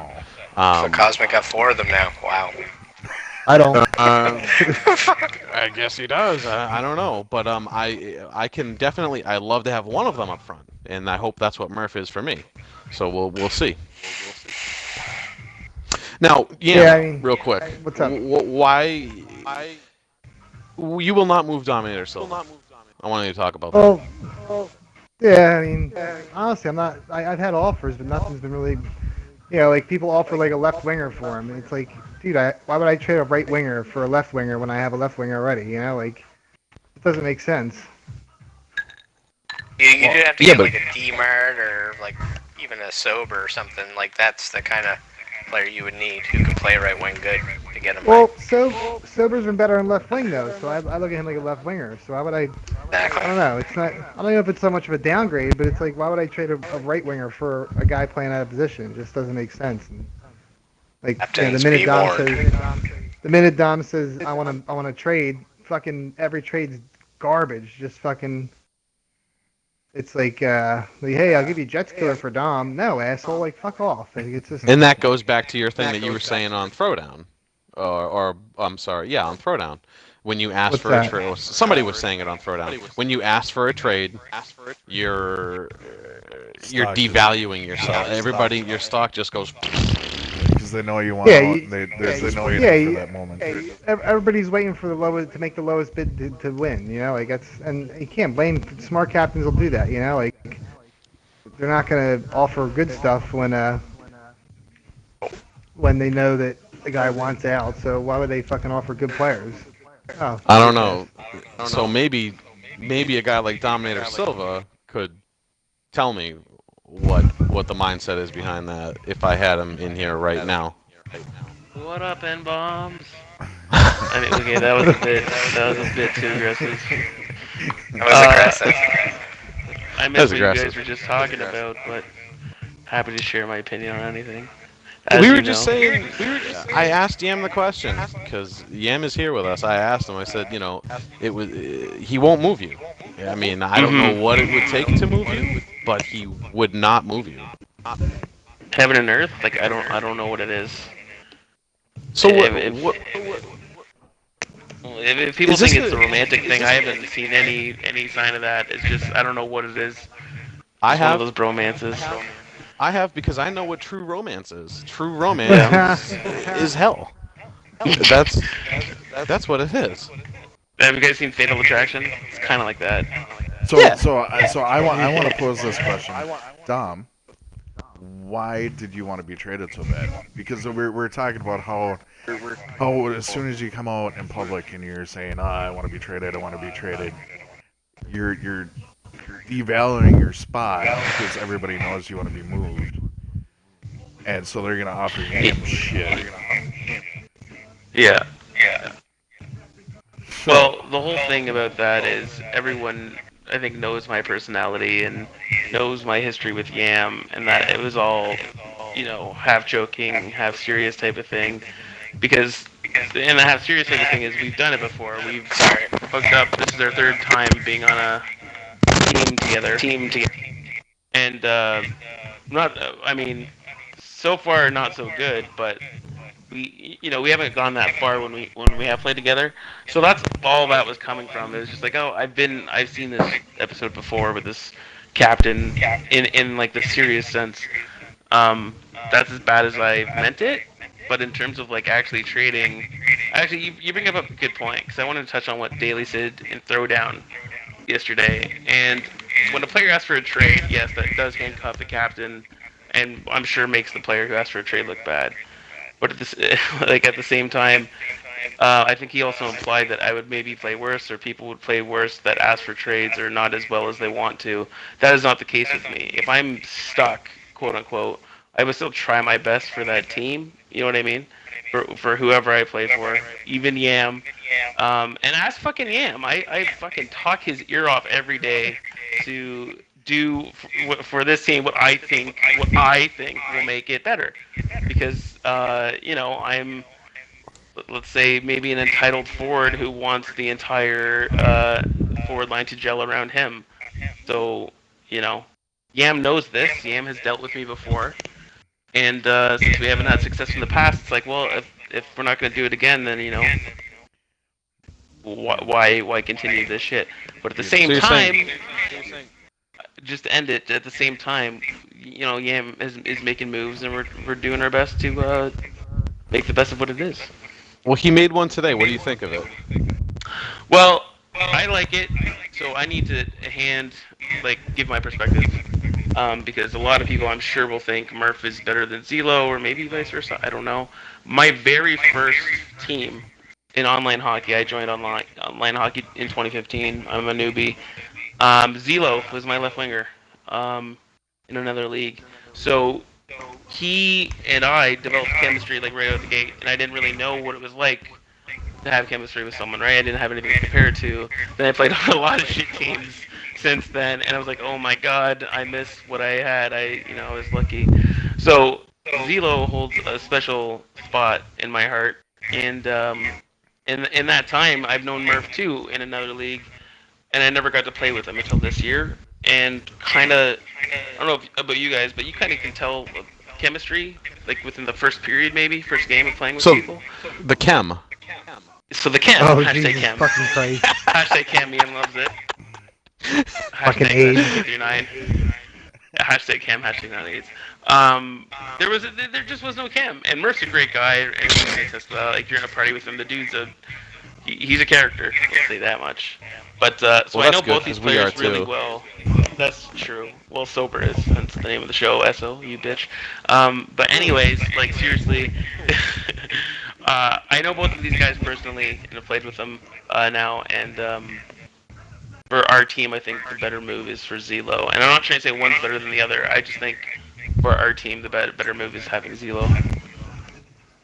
So Cosmic got 4 of them now. Wow. I don't. I guess he does. I don't know, but I can definitely. I love to have one of them up front, and I hope that's what Murph is for me. So we'll see. Now, real quick. What's up? Why? You will not move Dominator Silva. I want you to talk about that. Well, yeah. I mean, honestly, I'm not. I've had offers, but nothing's been really. Like people offer like a left winger for him, and it's like, dude, why would I trade a right winger for a left winger when I have a left winger already? Like, it doesn't make sense. You do have to get like a D-Mart or like even a Esober or something. Like that's the kind of player you would need who can play right wing good to get him. Well, Sober's been better on left wing though, so I look at him like a left winger. So why would I? Exactly. I don't know. It's not. I don't know if it's so much of a downgrade, but it's like, why would I trade a right winger for a guy playing out of position? It just doesn't make sense. And, like the minute Dom says I want to trade, fucking every trade's garbage. Just fucking. It's like, hey, I'll give you Jets killer for Dom. No, asshole, like, fuck off. It's just. And that goes back to your thing that you were saying on Throwdown, or I'm sorry, on Throwdown, when you asked for a trade. Somebody was saying it on Throwdown. When you ask for a trade, you're devaluing yourself. Everybody, your stock just goes. Because they know you want. They know you for that moment. Everybody's waiting for the lowest to make the lowest bid to win. Like and you can't blame smart captains will do that. Like they're not gonna offer good stuff when they know that the guy wants out. So why would they fucking offer good players? Oh, I don't know. So maybe a guy like Dominator Silva could tell me what the mindset is behind that if I had him in here right now. What up, N-bombs? I mean, okay, that was a bit too aggressive. That was aggressive. I missed what you guys were just talking about, but happy to share my opinion on anything. We were just saying. I asked Yam the question because Yam is here with us. I asked him. I said, he won't move you. I mean, I don't know what it would take to move you, but he would not move you. Heaven and Earth? Like, I don't know what it is. So If people Is this think it's a- a romantic thing, I haven't seen any sign of that. It's just, I don't know what it is. I It's one of have those bromances. because I know what true romance is. True romance is hell. That's what it is. Have you guys seen Fatal Attraction? It's kind of like that. So Yeah. I want to pose this question, Dom. Why did you want to be traded so bad? Because we're talking about how as soon as you come out in public and you're saying, I want to be traded, you're devaluing your spot because everybody knows you want to be moved, and so they're gonna offer you shit. Yeah. So, Well, the whole thing about that is everyone, I think, knows my personality and knows my history with Yam, and that it was all, half joking, half serious type of thing. Because, and the half serious type of thing is we've done it before. We've hooked up. This is our third time being on a team together. And not, I mean, so far not so good, but we haven't gone that far when we have played together. So that's all that was coming from. It was just like, oh, I've seen this episode before with this captain in like the serious sense. That's as bad as I meant it. But in terms of like actually trading, actually you bring up a good point because I wanted to touch on what Daly said in Throwdown yesterday. And when a player asks for a trade, yes, that does handcuff the captain, and I'm sure makes the player who asked for a trade look bad. But at this, like at the same time, I think he also implied that I would maybe play worse, or people would play worse that ask for trades or not as well as they want to. That is not the case with me. If I'm stuck, quote unquote, I would still try my best for that team. You know what I mean? For whoever I play for, even Yam. And ask fucking Yam. I fucking talk his ear off every day to do for this team what I think will make it better. Because I'm, let's say, maybe an entitled forward who wants the entire forward line to gel around him. So, Yam knows this. Yam has dealt with me before. And since we haven't had success in the past, it's like, well, if we're not going to do it again, then, why continue this shit? But at the same time, just to end it, at the same time, Yam is making moves, and we're doing our best to make the best of what it is. Well, he made one today. What do you think of it? Well, I like it, so I need to give my perspective. Because a lot of people, I'm sure, will think Murph is better than Zelo, or maybe vice versa. I don't know. My very first team in online hockey, I joined online hockey in 2015. I'm a newbie. Zelo was my left winger in another league. So he and I developed chemistry like right out of the gate, and I didn't really know what it was like to have chemistry with someone, right? I didn't have anything to compare it to. Then I played on a lot of shit teams since then, and I was like, oh my god, I miss what I had. I was lucky. So Zelo holds a special spot in my heart, and in that time, I've known Murph too in another league, and I never got to play with him until this year. And kind of, I don't know about you guys, but you kind of can tell chemistry like within the first period, maybe first game of playing with people. The chem. So the chem. Oh, hashtag Jesus chem. fucking Christ. Hashtag chem. Ian loves it. Fucking Hashtag AIDS. 39. Hashtag chem. Hashtag not AIDS. There just was no chem, and Murph's a great guy. And like you're in a party with him, the dude's he's a character. I'll say that much. But so Well, I know that's both good, these 'cause we are players really too. well. That's true. Well, Sober is. That's the name of the show. Eso, you bitch. But anyways, like seriously, I know both of these guys personally and have played with them now. And for our team, I think the better move is for Zelo. And I'm not trying to say one's better than the other. I just think for our team, the better move is having Zelo.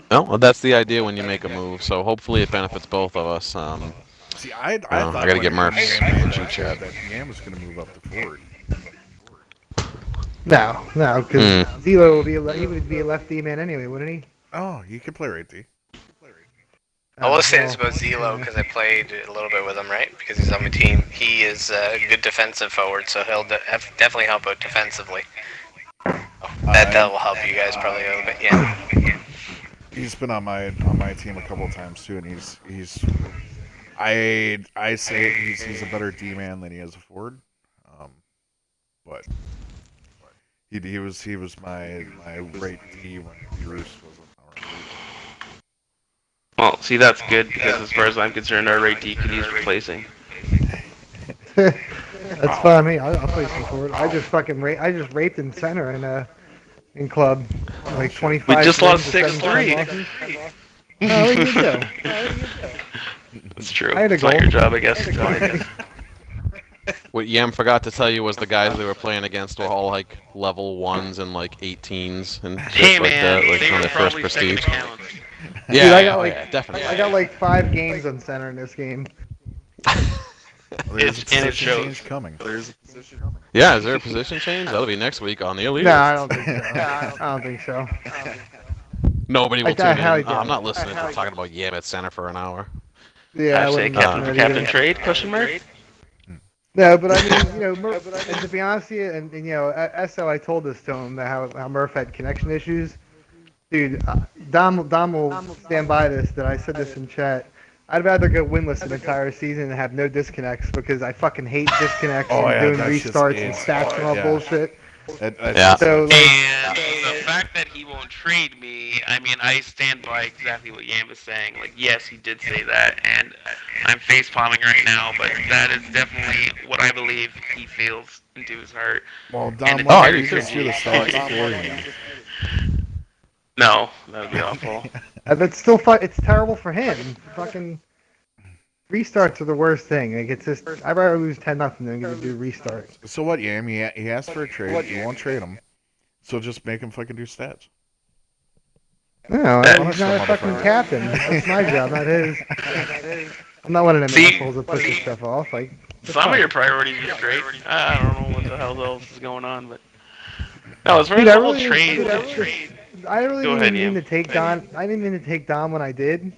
Well, that's the idea when you make a move. So hopefully it benefits both of us. See, I Oh, thought I gotta when get he Murph's came in G that chat. Yam was going to move up to forward. No, because Zelo would be he would be a left D man anyway, wouldn't he? Oh, you could play right D. I will say this about Zelo because I played a little bit with him, right? Because he's on my team. He is a good defensive forward, so he'll definitely help out defensively. That will help you guys probably a little bit. Yeah. He's been on my team a couple times too, and he's I say it, he's a better D man than he is a forward. But he was my right D when Bruce wasn't our lead. Well, see, that's good because as far as I'm concerned, our right D could use replacing. That's fine. Me, I'll play some forward. I just raped in center in club, like 25. We just lost wins and 6-3. 17 losses. Oh, we did though. That's true. I had a It's not goal. your job, I guess. What Yam forgot to tell you was the guys they were playing against were all like level 1s and like 18s and shit Hey like man, that, like they when were they first probably second prestige. talent. Yeah, Dude, I yeah, got oh, like yeah, definitely. I got like 5 games on center in this game. There's a And it position shows. change coming. Yeah, is there a position change? That'll be next week on the Elite. No, I don't think so. I don't think so. Nobody will I tune in. highly Oh, I'm doubt not it. listening to talking about Yam at center for an hour. Yeah, I Hashtag wouldn't Captain, listen to it Captain either. Trade, question mark? No, but I mean, and to be honest with you, and Esso, I told this to him that how Murph had connection issues. Dude, Dom will stand by this. That I said this in chat. I'd rather go winless an entire season and have no disconnects because I fucking hate disconnects Oh, and yeah, doing that shit's restarts and AIDS. stats and all Yeah. bullshit. Yeah. So like, And the fact that he won't trade me, I mean, I stand by exactly what Yam was saying. Like, yes, he did say that, and I'm face palming right now, but that is definitely what I believe he feels into his heart. Well, And Dom, it's why very don't you just do the cringy. stats for him? No, that would be awful. that's still it's terrible for him. Fucking restarts are the worst thing. Like it's just I'd rather lose 10-0 than get to do restarts. So what, Yam? He asked for a trade. You won't trade him. So just make him fucking do stats. No, That- he's not a fucking captain. That's my job, not his. I'm not one of them See- assholes that pushes stuff off. Like Some of your priorities are straight. I don't know what the hell else is going on, but no, as far as Dude, the I whole really- trade, dude, I really Go didn't ahead, mean Ian. to take Don. I didn't mean to take Dom when I did.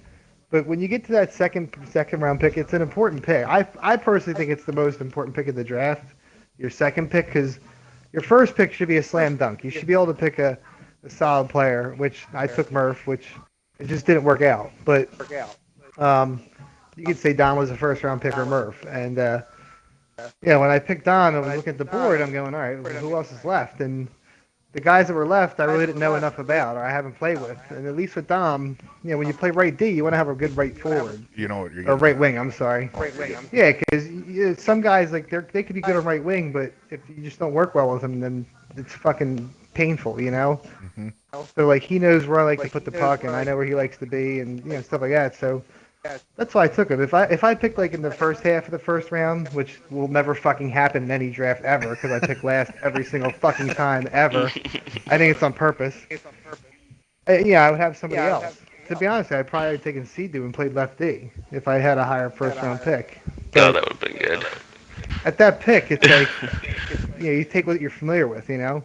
But when you get to that second round pick, it's an important pick. I personally think it's the most important pick of the draft. Your second pick, because your first pick should be a slam dunk. You should be able to pick a solid player, which I took Murph, which it just didn't work out. But you could say Don was a first round pick or Murph. And yeah, when I picked Don, I was looking at the board. I'm going, all right, who else is left? And the guys that were left, I really didn't know enough about, or I haven't played with. And at least with Dom, when you play right D, you want to have a good right forward. You know what you're Or getting. right wing, I'm sorry. Yeah, because some guys, like, they could be good on right wing, but if you just don't work well with them, then it's fucking painful, you know? Mhm. So, like, he knows where I like to put the puck, and I know where he likes to be, and, stuff like that. So, that's why I took him. If I picked, like, in the first half of the first round, which will never fucking happen in any draft ever, because I pick last every single fucking time ever, I think it's on purpose. Yeah, I would have somebody else. To be honest, I'd probably have taken Seedoo and played left D if I had a higher first round pick. oh, that would have been good. At that pick, it's like, you take what you're familiar with, Yeah.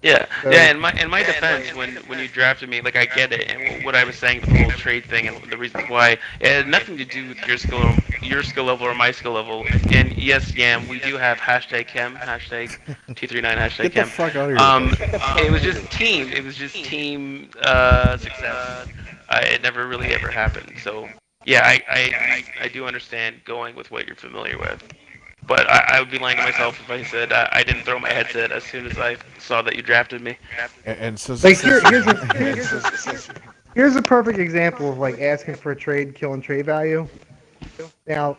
Yeah, So- yeah. In my defense, when you drafted me, like I get it, and what I was saying, the whole trade thing, and the reason why it had nothing to do with your skill level or my skill level. And yes, Yam, we do have #Chem, #T39, Get the #Chem. fuck out of here. It was just team. It was just team success. It never really ever happened. So yeah, I do understand going with what you're familiar with. But I would be lying to myself if I said I didn't throw my headset as soon as I saw that you drafted me. And since Like, here's a perfect example of, like, asking for a trade, killing trade value. Now,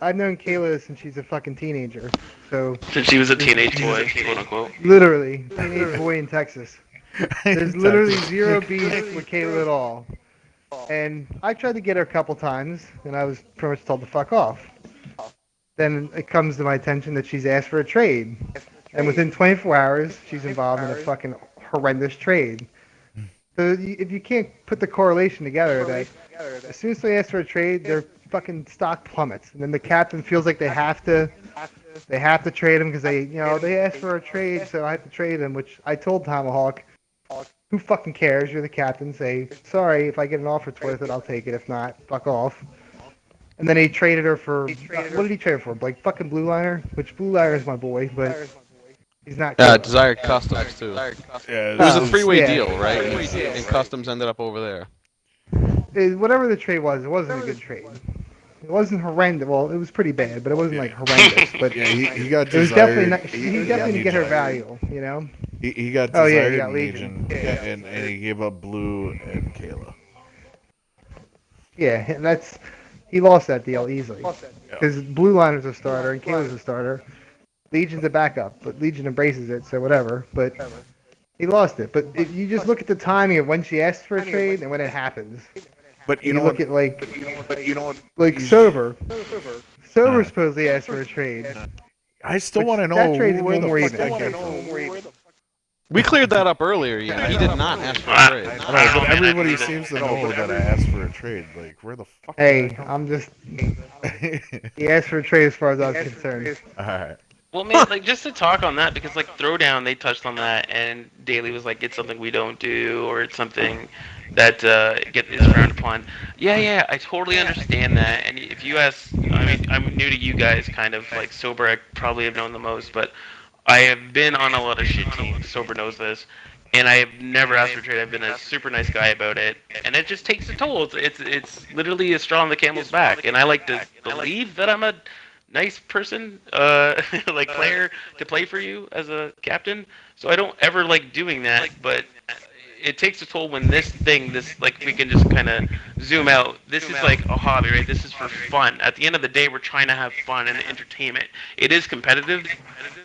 I've known Kayla since she's a fucking teenager. So, Since she was a teenage boy, quote unquote. literally, teenage boy in Texas. There's literally zero beef with Kayla at all. And I tried to get her a couple times, and I was pretty much told to fuck off. Then it comes to my attention that she's asked for a trade. And within 24 hours, she's involved in a fucking horrendous trade. So if you can't put the correlation together that as soon as they ask for a trade, their fucking stock plummets. And then the captain feels like they have to trade him because they asked for a trade, so I have to trade him, which I told Tomahawk, who fucking cares? You're the captain. Say, sorry, if I get an offer it's worth it, I'll take it. If not, fuck off. And then he traded her for, what did he trade her for? Like fucking Blue Liner? Which Blue Liner is my boy, but he's not Caleb. Desired Customs, too. Yeah, It was a Oh, three-way yeah. deal, right? And Customs ended up over there. Whatever the trade was, it wasn't a good trade. It wasn't horrendous. Well, it was pretty bad, but it wasn't like horrendous. But yeah, he got it was desired. definitely he definitely didn't get her value, you know. He got Oh, yeah, desired he got and Legion. and he gave up Blue and Kayla. Yeah, and he lost that deal easily because Blue Liner's a starter and Kayla's a starter. Legion's a backup, but Legion embraces it, so whatever. But he lost it. But if you just look at the timing of when she asked for a trade and when it happens, But you know look what? at like Like Sober. Sober supposedly asked for a trade. I still want to know That trade's where the more fuck even. We cleared that up earlier, yeah. He did not ask for a trade. I know, but everybody seems to know that I asked for a trade. Like, where the fuck? Hey, I'm just. He asked for a trade as far as I was concerned. All right. Well, man, like just to talk on that because like Throwdown, they touched on that, and Daly was like, "It's something we don't do, or it's something that is frowned upon." Yeah, I totally understand that. And if you ask, I mean, I'm new to you guys, kind of like Sober. I probably have known the most, but I have been on a lot of shit teams. Sober knows this. And I have never asked for a trade. I've been a super nice guy about it, and it just takes a toll. It's literally a straw on the camel's back. And I like to believe that I'm a nice person, like player to play for you as a captain. So I don't ever like doing that, but it takes a toll when this like we can just kind of zoom out. This is like a hobby, right? This is for fun. At the end of the day, we're trying to have fun and entertainment. It is competitive,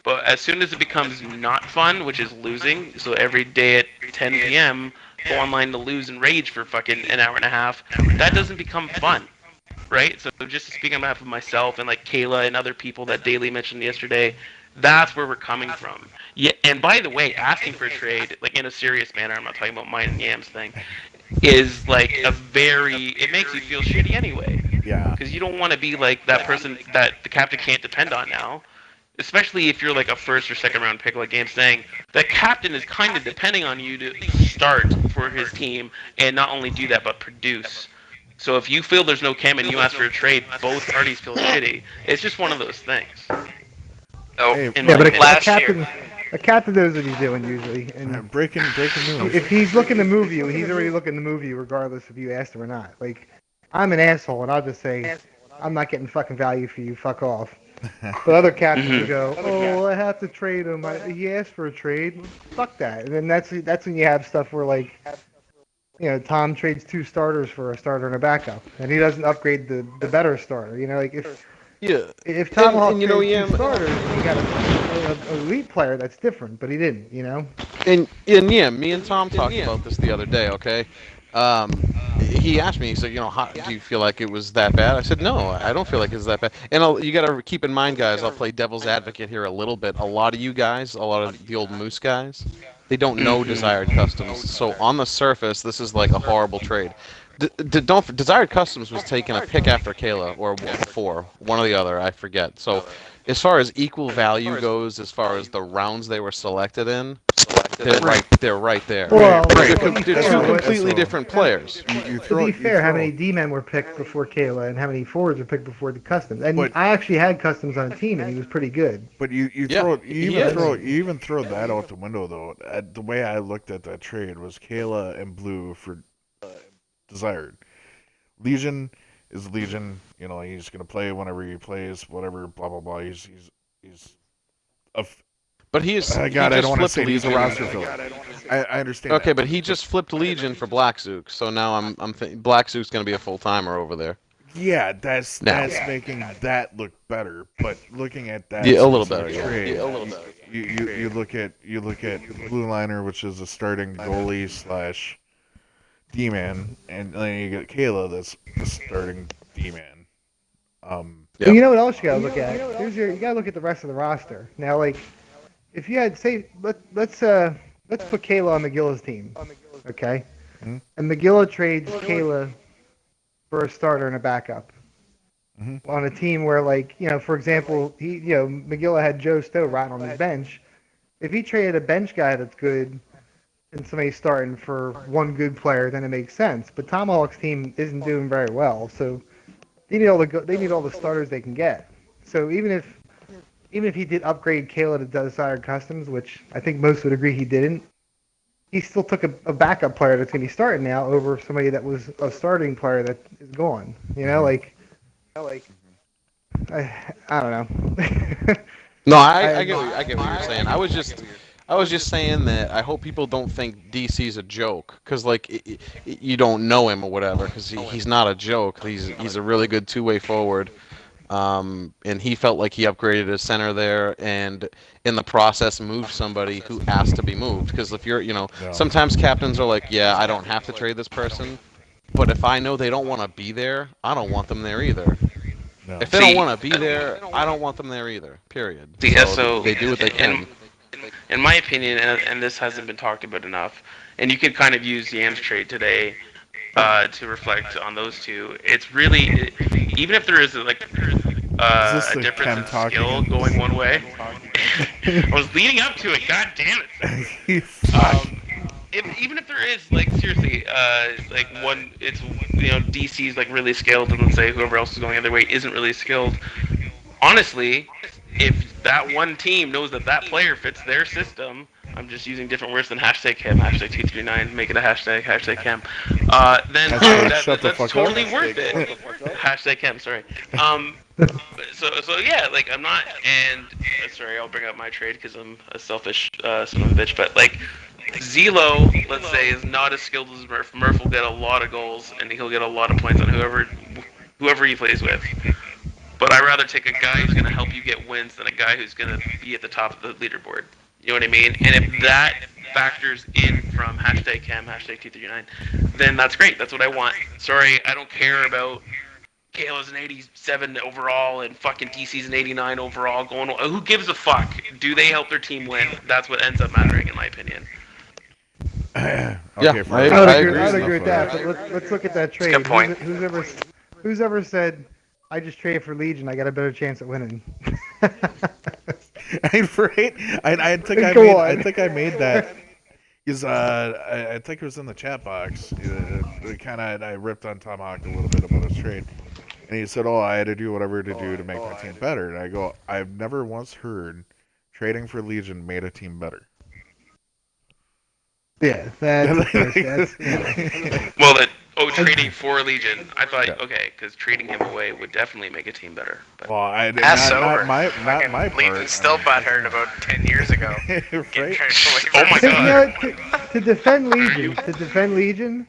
but as soon as it becomes not fun, which is losing, so every day at 10 p.m. go online to lose and rage for fucking an hour and a half, that doesn't become fun. Right? So just to speak on behalf of myself and like Kayla and other people that Daly mentioned yesterday, that's where we're coming from. Yeah, and by the way, asking for a trade, like in a serious manner, I'm not talking about mine and Yams thing, is like it makes you feel shitty anyway. Yeah. Because you don't want to be like that person that the captain can't depend on now. Especially if you're like a first or second round pick, like Yam's saying, the captain is kind of depending on you to start for his team and not only do that but produce. So if you feel there's no chem and you ask for a trade, both parties feel shitty. It's just one of those things. Oh, Hey, Yeah, but last year. a captain knows what he's doing usually. And breaking news. if he's looking to move you, he's already looking to move you regardless if you asked him or not. Like, I'm an asshole, and I'll just say, I'm not getting fucking value for you. Fuck off. But other captains will go, oh, I have to trade him. He asked for a trade. Fuck that. And then that's when you have stuff where like, you know, Tom trades 2 starters for a starter and a backup, and he doesn't upgrade the better starter. You know, like if Tom Hawk you know, trades 2 starters, you got a elite player that's different, but he didn't. You know. And yeah, me and Tom talked about this the other day. Okay, he asked me. He said, how do you feel like it was that bad? I said, no, I don't feel like it's that bad. And you got to keep in mind, guys. I'll play devil's advocate here a little bit. A lot of you guys, a lot of the old Moose guys, they don't know Desired Customs. So on the surface, this is like a horrible trade. Desired Customs was taking a pick after Kayla or before, one or the other, I forget. So as far as equal value goes, as far as the rounds they were selected in, they're right there. Well, They're to be two fair, completely different players. to be fair, how many D-men were picked before Kayla, and how many forwards were picked before the Customs? And But- I actually had Customs on a team, and he was pretty good. But you even throw that out the window though. The way I looked at that trade was Kayla and Blue for Desired. Legion is Legion. You know, he's gonna play whenever he plays, whatever. Blah blah blah. He's But he is. God, he I just don't want to flipped say he's a Legion. roster filler. I understand. Okay, that. but he just flipped Legion for Black Zook, so now I'm thinking Black Zook's gonna be a full timer over there. Yeah, that's Now. making that look better. But looking at that, Yeah, a little specific better. trade, Yeah, a little better. You look at Blue Liner, which is a starting goalie / D-man, and then you get Kayla, that's the starting D-man. Yeah. And you know what else you gotta look at? You gotta look at the rest of the roster. Now, like, if you had let's put Kayla on McGill's team, okay? Mhm. And McGill trades Kayla for a starter and a backup Mhm. on a team where, like, for example, McGill had Joe Stowe right on his bench. If he traded a bench guy that's good and somebody's starting for one good player, then it makes sense. But Tomahawk's team isn't doing very well, so they need all the starters they can get. So even if he did upgrade Kayla to desired customs, which I think most would agree he didn't, he still took a backup player that's going to be starting now over somebody that was a starting player that is gone. You know, like I don't know. No, I get what you're saying. I was just saying that I hope people don't think DC's a joke, because like you don't know him or whatever, because he's not a joke. He's a really good two-way forward. And he felt like he upgraded his center there, and in the process moved somebody who asked to be moved. Because if you're, sometimes captains are like, yeah, I don't have to trade this person, but if I know they don't want to be there, I don't want them there either. No. If they don't want to be there, I don't want them there either. Period. So they do what they can. In my opinion, and this hasn't been talked about enough, and you could kind of use Yam's trade today to reflect on those two. It's really, even if there is a difference in skill going one way. I was leading up to it. God damn it. Even if there is, like, seriously, like one, it's, DC's like really skilled, and let's say whoever else is going the other way isn't really skilled. Honestly, if that one team knows that player fits their system, I'm just using different words than hashtag Chem, hashtag 239, make it a hashtag Chem, then that's totally worth it. Hashtag Chem, sorry. So yeah, like, I'm not, and sorry, I'll bring up my trade because I'm a selfish son of a bitch, but like, Zelo, let's say, is not as skilled as Murph. Murph will get a lot of goals, and he'll get a lot of points on whoever he plays with. But I'd rather take a guy who's going to help you get wins than a guy who's going to be at the top of the leaderboard. You know what I mean? And if that factors in from hashtag Chem, hashtag 239, then that's great. That's what I want. Sorry, I don't care about Kayla's an 87 overall and fucking DC's an 89 overall. Who gives a fuck? Do they help their team win? That's what ends up mattering, in my opinion. Okay, I agree. I'd agree with that. But let's look at that trade. Good point. Who's ever said, I just traded for Legion, I got a better chance at winning? I think I made that. Because I think it was in the chat box. I ripped on Tomahawk a little bit about his trade, and he said, "Oh, I had to do whatever to do to make my team better." And I go, "I've never once heard trading for Legion made a team better." Yeah, that's Well, trading for Legion, I thought, okay, because trading him away would definitely make a team better. But. Well, Esober. not my part. Legion still butthurt about 10 years ago. Right? Oh my god. To defend Legion,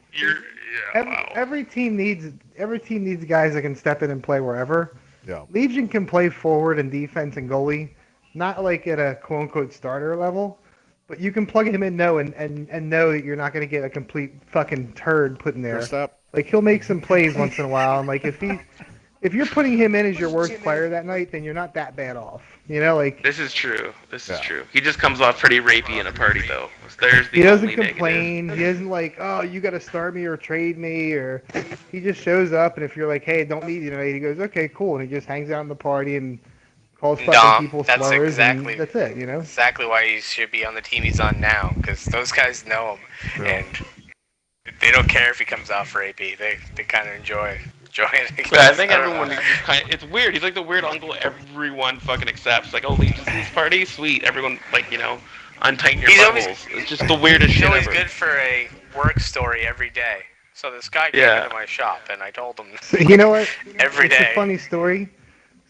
Wow. every team needs guys that can step in and play wherever. Yeah. Legion can play forward and defense and goalie, not like at a quote unquote starter level. But you can plug him in and know that you're not going to get a complete fucking turd put in there. Stop. Like, he'll make some plays once in a while, and like if you're putting him in as your worst player that night, then you're not that bad off. Like, This is true. This is true. He just comes off pretty rapey in a party, though. There's the he doesn't only complain. Negative. He doesn't like, oh, you got to start me or trade me, or he just shows up, and if you're like, hey, don't need you tonight, he goes, okay, cool, and he just hangs out in the party and calls fucking people slurs, and that's it, Exactly why he should be on the team he's on now, because those guys know him, and they don't care if he comes off for AP. They kind of enjoy it. But I think everyone is it's weird. He's like the weird uncle everyone fucking accepts. Like, oh, Legion's this party? Sweet. Everyone, like, untighten your buttholes. It's just the weirdest shit ever. He's always good for a work story every day. So this guy came into my shop, and I told him, so, you know what? every day. It's a funny story.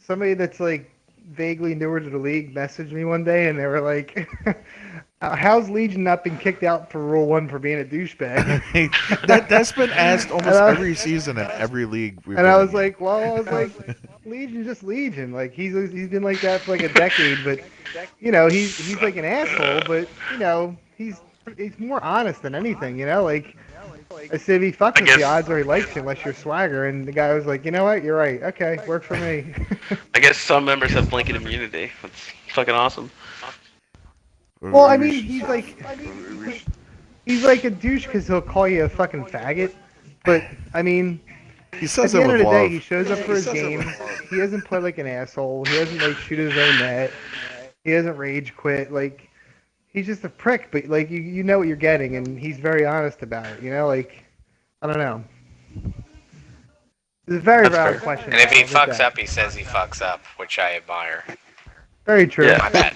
Somebody that's like vaguely newer to the league messaged me one day, and they were like, how's Legion not been kicked out for Rule 1 for being a douchebag? That's been asked almost every season in every league. I was like, Legion's just Legion. Like, he's been like that for like a decade, but he's like an asshole, but he's more honest than anything. Like, I said, if he fucks with the odds or he likes you unless you're swagger, and the guy was like, you know what, you're right, okay, works for me. I guess some members have blanket immunity. That's fucking awesome. Well, I mean, he's like a douche because he'll call you a fucking faggot, but I mean, he says at the end of the day, love. he shows up for his games. He doesn't play like an asshole. He doesn't like shoot his own net. He doesn't rage quit. Like, he's just a prick, but like you know what you're getting, and he's very honest about it. You know, like I don't know. It's a very That's valid fair. question. And if he I'll admit fucks that. up, he says he fucks up, which I admire. Very true. Yeah. My bad.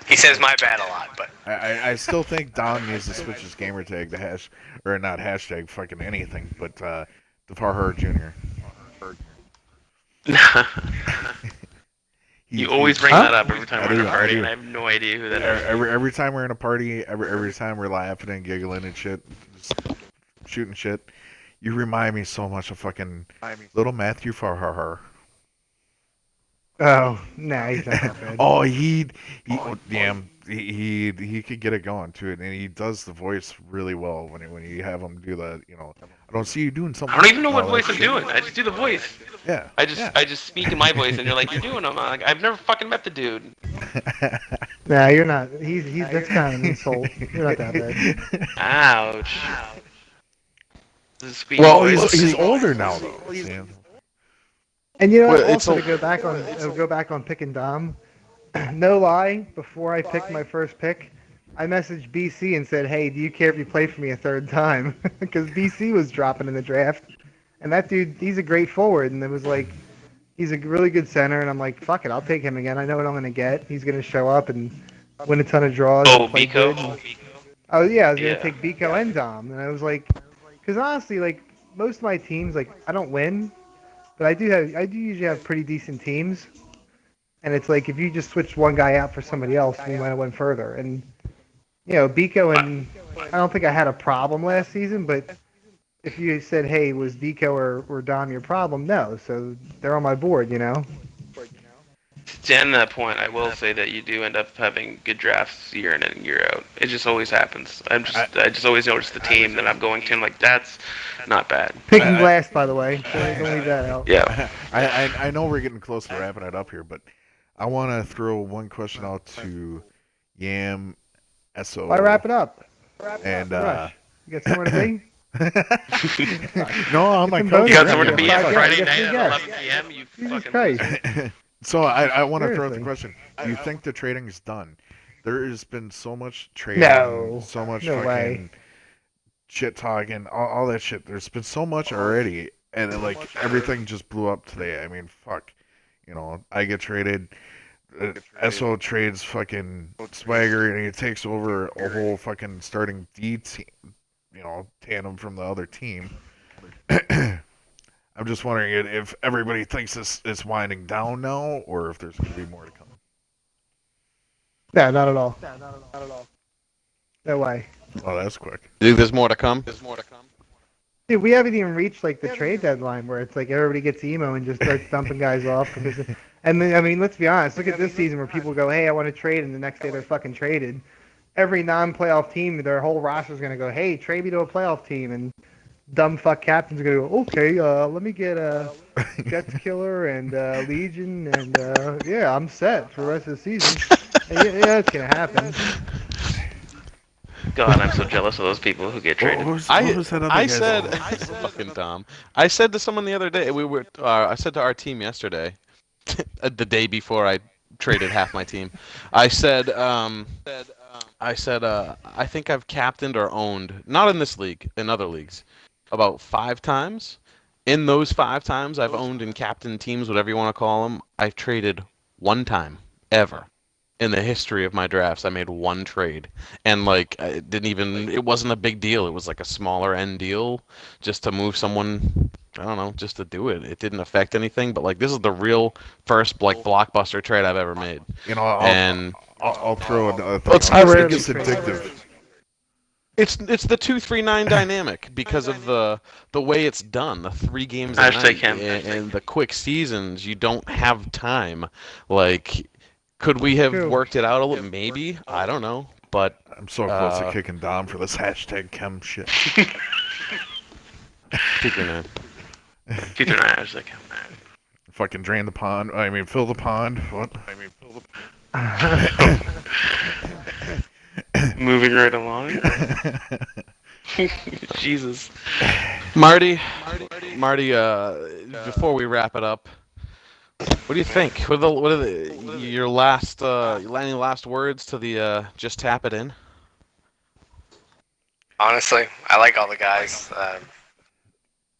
He says my bad a lot, but I still think Don needs to switch his gamer tag to or not hashtag fucking anything, but DeFarhar Jr. You always bring Huh? that up every time I we're in do, a I party, do. and I have no idea who that is. Every time we're in a party, every time we're laughing and giggling and shit, just shooting shit, you remind me so much of fucking little Matthew Farhar. Oh, nah, he's not that bad. Oh, he could get it going too, and he does the voice really well when you have him do the, I don't see you doing something. I don't even know what all voice that I'm shit. doing. I just do the voice. Yeah. I just speak in my voice, and you're like, you're doing them. I'm like, I've never fucking met the dude. Nah, you're not. He's that's kind of an insult. You're not that bad. Ouch. This is speak Well, voice. he's older now though. Yeah. And you know what? Well, it's Also, a- to go back on picking Dom. No lie. Before I picked my first pick, I messaged BC and said, "Hey, do you care if you play for me a third time?" Because BC was dropping in the draft, and that dude, he's a great forward, and it was like, he's a really good center, and I'm like, "Fuck it, I'll take him again. I know what I'm gonna get. He's gonna show up and win a ton of draws." Oh, and play Biko? good, and- Oh yeah, I was gonna Yeah. take Biko and Dom, and I was like, because honestly, like most of my teams, like I don't win. But I do usually have pretty decent teams, and it's like if you just switch one guy out for somebody else, you might have went further. And Biko and I don't think I had a problem last season, but if you said, hey, was Biko or Dom your problem? No, so they're on my board, To end that point, I will say that you do end up having good drafts year in and year out. It just always happens. I just always notice the team that I'm going to, and like, that's not bad. Picking last, by the way. Don't leave that out. Yeah. I know we're getting close to wrapping it up here, but I want to throw one question out to Yam, Eso. Why wrap it up? And Rush. You got somewhere to be? no, I'm like, some You got somewhere Yeah, to be yeah, on yeah, Friday yeah, night yeah. at 11 p.m. You Jesus fucking Christ. loser. so I want to throw out the Seriously. question. Do you think the trading's done? There has been so much trading, No. so much No fucking way. shit talking, all that shit. There's been so much already, and like everything just blew up today. I mean, fuck. I get traded. Eso trades fucking Swagger, and he takes over a whole fucking starting D team, tandem from the other team. I'm just wondering if everybody thinks this is winding down now, or if there's going to be more to come. No, not at all. No way. Oh, that's quick. You think there's more to come? Dude, we haven't even reached like the trade deadline where it's like everybody gets emo and just starts dumping guys off. And then, I mean, let's be honest. Look at this season where people go, "Hey, I want to trade," and the next day they're fucking traded. Every non-playoff team, their whole roster's gonna go, "Hey, trade me to a playoff team," and dumb fuck captains are gonna go, "Okay, let me get a Jets killer and Legion, and yeah, I'm set for the rest of the season." And yeah, it's gonna happen. God, I'm so jealous of those people who get traded. What was that other I guy's said, name? fucking Dom. I said to someone the other day. I said to our team yesterday, the day before I traded half my team. I said, I think I've captained or owned, not in this league, in other leagues, about 5 times. In those 5 times I've owned and captained teams, whatever you want to call them, I've traded 1 time ever. In the history of my drafts, I made 1 trade, and like it wasn't a big deal. It was like a smaller end deal, just to move someone. I don't know, just to do it. It didn't affect anything, but like this is the real first like blockbuster trade I've ever made. I'll throw a thing. Let's- I I think rarely it's trade. addictive. It's the 2-3-9 dynamic because of the way it's done. The 3 games a Hashtag night him. and the quick seasons. You don't have time. Like, could we have True. worked it out a little? Maybe, I don't know. But I'm so close to kicking Dom for this hashtag chem shit. keep your name. Future night, I was like, Fucking drain the pond. I mean, fill the pond. What? moving right along. Jesus. Marty, before we wrap it up, What do you think? What are your last any last words to the just tap it in? Honestly, I like all the guys.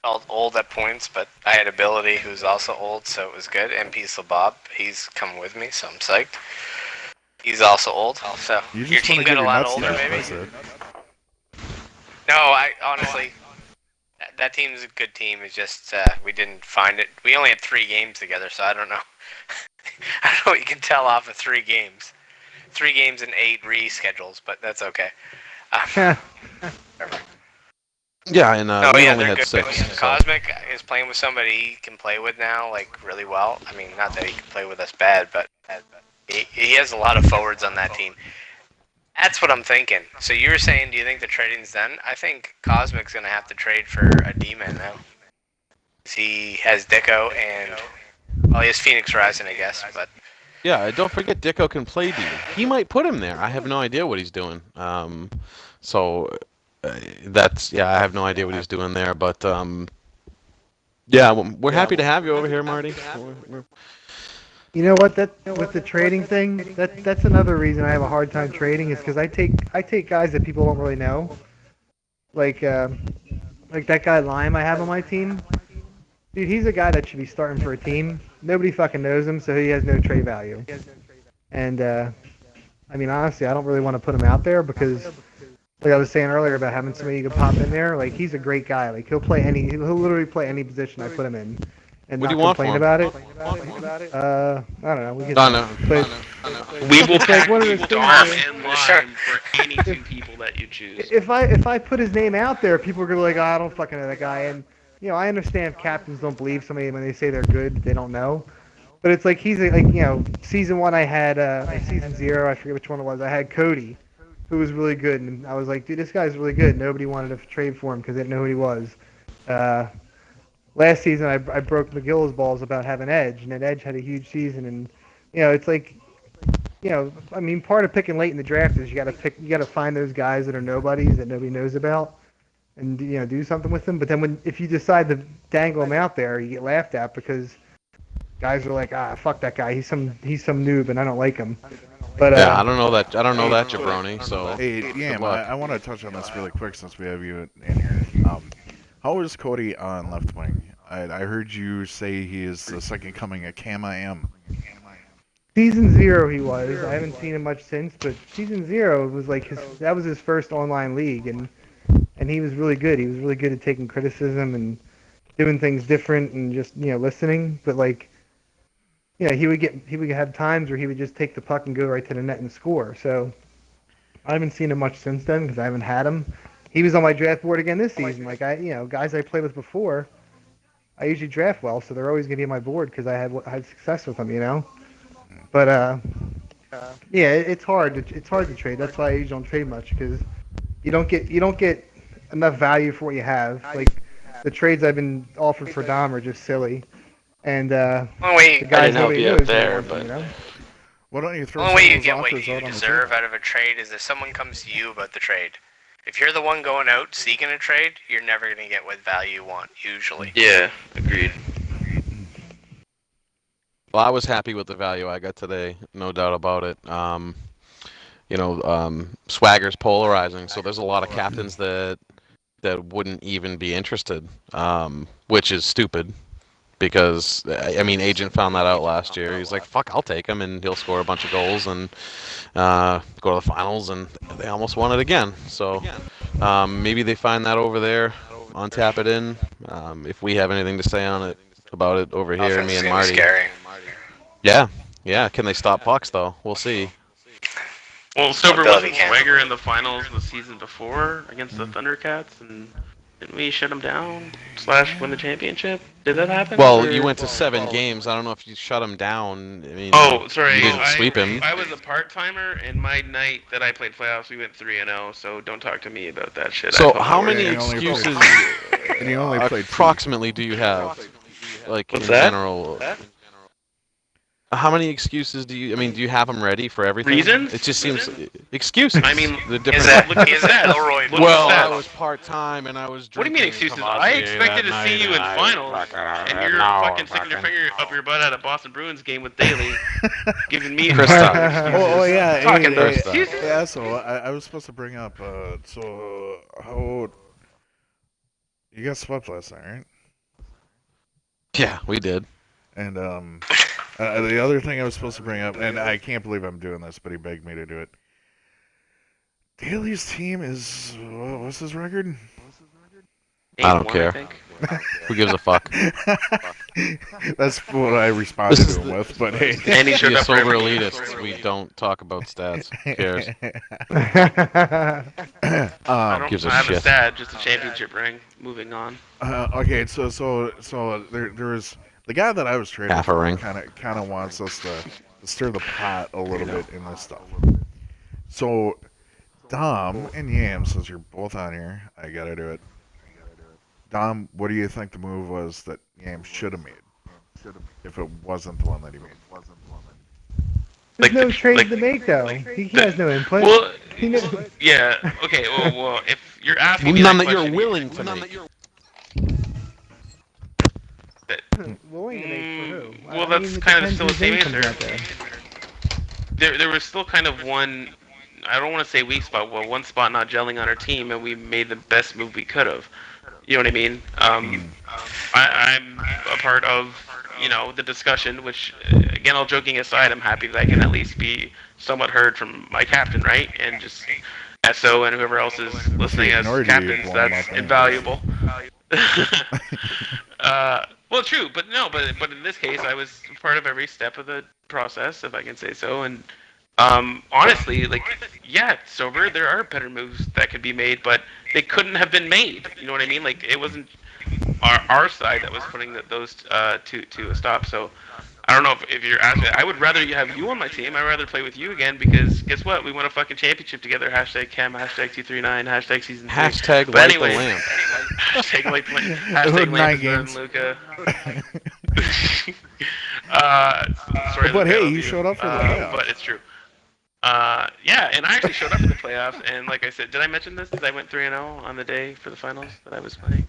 Felt old at points, but I had ability who's also old, so it was good. MP Bob, he's come with me, so I'm psyched. He's also old, so You your just team want to got get a your lot nuts older, smashed, maybe. that's it. No, I honestly, that team is a good team. It's just we didn't find it. We only had 3 games together, so I don't know. I don't know what you can tell off of 3 games. 3 games and 8 reschedules, but that's okay. Yeah, and Oh we yeah, only they're had good. 6. So. Cosmic is playing with somebody he can play with now, like really well. I mean, not that he can play with us bad, but he has a lot of forwards on that team. That's what I'm thinking. So you were saying, do you think the trading's done? I think Cosmic's gonna have to trade for a D-man now. He has Dicko and well, he has Phoenix Rising, I guess, but. Yeah, don't forget Dicko can play D. He might put him there. I have no idea what he's doing. So that's I have no idea what he's doing there. But yeah, we're happy to have you over here, Marty. You know what? That with the trading thing, that's another reason I have a hard time trading is because I take guys that people don't really know, like that guy Lime I have on my team. Dude, he's a guy that should be starting for a team. Nobody fucking knows him, so he has no trade value. And I mean, honestly, I don't really want to put him out there because, like I was saying earlier about having somebody you can pop in there, like he's a great guy. Like he'll literally play any position I put him in, and What do not you want complain for him? about it. I don't know. We can. No. But We will It's like pack one of you those Dom things and Sure. Lime for any 2 people that you choose. if I put his name out there, people are gonna be like, oh, I don't fucking know that guy. And I understand if captains don't believe somebody when they say they're good, they don't know. But it's like season 1 I had, or season 0, I forget which one it was. I had Cody, who was really good, and I was like, dude, this guy's really good. Nobody wanted to trade for him because they didn't know who he was. Last season, I broke McGill's balls about having Edge, and then Edge had a huge season, and it's like, I mean, part of picking late in the draft is you got to find those guys that are nobodies that nobody knows about, and do something with them. But then if you decide to dangle them out there, you get laughed at because guys are like, fuck that guy, he's some noob, and I don't like him. But Yeah, I don't know that jabroni. So Hey, yeah, good luck. I want to touch on this really quick since we have you in here. How is Cody on left wing? I heard you say he is the second coming of Kama M. Season 0 he was. I haven't seen him much since, but season 0 was like that was his first online league, and he was really good. He was really good at taking criticism and doing things different and just listening. But like, he would have times where he would just take the puck and go right to the net and score. So I haven't seen him much since then because I haven't had him. He was on my draft board again this season. Like guys I played with before, I usually draft well, so they're always gonna be on my board because I had success with them. But yeah, it's hard to trade. That's why I usually don't trade much because you don't get enough value for what you have. Like the trades I've been offered for Dom are just silly, and the guys nobody knows there, who wants them, Why don't you throw The some only of way you those get what offers you out on the deserve table? out of a trade is if someone comes to you about the trade. If you're the one going out seeking a trade, you're never going to get what value you want, usually. Yeah, agreed. Well, I was happy with the value I got today, no doubt about it. Swagger's polarizing, so there's a lot of captains that wouldn't even be interested, which is stupid. Because I mean, Agent found that out last year. He's like, "Fuck, I'll take him, and he'll score a bunch of goals and go to the finals." And they almost won it again. So maybe they find that over there on Tap It In. If we have anything to say on it about it over here, Offense me is and gonna be Marty. scary. Yeah. Can they stop pucks though? We'll see. Well, Sober Ability wasn't can. Swagger in the finals the season before against the Thundercats, and didn't we shut him down / win the championship? Did that happen? Well, Or- you went to 7 games. I don't know if you shut him down. I mean, Oh, sorry. you didn't sweep him. I was a part-timer, and my night that I played playoffs, we went 3-0. So don't talk to me about that shit. So I don't how know many you only excuses And you only played two. approximately do you have? Like What's in that? general. How many excuses do you? I mean, do you have them ready for everything? Reasons? It just seems excuses. I mean, the Is different. that Look at is that stats. Elroy? Look at Well, I stats. was part time and I was What do you drinking. mean excuses? I expected to see you in finals, and you're fucking sticking your finger up your butt at a Boston Bruins game with Daly, giving me Kristoff. fucking excuses. Oh yeah, Talking about hey, excuses. yeah. So I was supposed to bring up. So how you got swept last night, right? Yeah, we did. And the other thing I was supposed to bring up, and I can't believe I'm doing this, but he begged me to do it. Daly's team is what's his record? I don't 8-1, care. think. Who gives a fuck? That's what I responded This is to him with, but hey. And he The showed up for Esober every game. elitists. We don't talk about stats. Who cares? I don't Gives a have a shit. stat, just a championship ring. Moving on. Okay, so there was the guy that I was trading Half a ring. kind of wants us to stir the pot a little bit in this stuff. So Dom and Yam, since you're both on here, I gotta do it. Dom, what do you think the move was that Yam should have made? If it wasn't the one that he made. There's Like no the- trade like- to make though. He has no input. Well, He kn- yeah. Okay. Well, if you're asking me None that that you're question, willing to make. willing to make for who? Well, I that's mean, it kind of depends still the whose same name comes answer. out there. There was still kind of one. I don't want to say weak spot. Well, one spot not gelling on our team, and we made the best move we could have. You know what I mean? I'm a part of, the discussion. Which, again, all joking aside, I'm happy that I can at least be somewhat heard from my captain, right? And just SO and whoever else is listening as ignored you, captains. blown That's up invaluable. Well, true, but no, but in this case, I was part of every step of the process, if I can say so, and honestly, yeah, Sober, there are better moves that could be made, but they couldn't have been made. You know what I mean? Like, it wasn't our side that was putting those to a stop. So I don't know if you're asking. I would rather have you on my team. I'd rather play with you again because guess what? We won a fucking championship together. Hashtag Chem. Hashtag 239. Hashtag season 3. Hashtag But light anyways, the lamp. Hashtag light the lamp. Hashtag 9 lamp is games. Luca. Sorry, But Luca, I hey, love you showed up for the playoffs. But it's true. Yeah, and I actually showed up for the playoffs, and like I said, did I mention this? That I went 3-0 on the day for the finals that I was playing?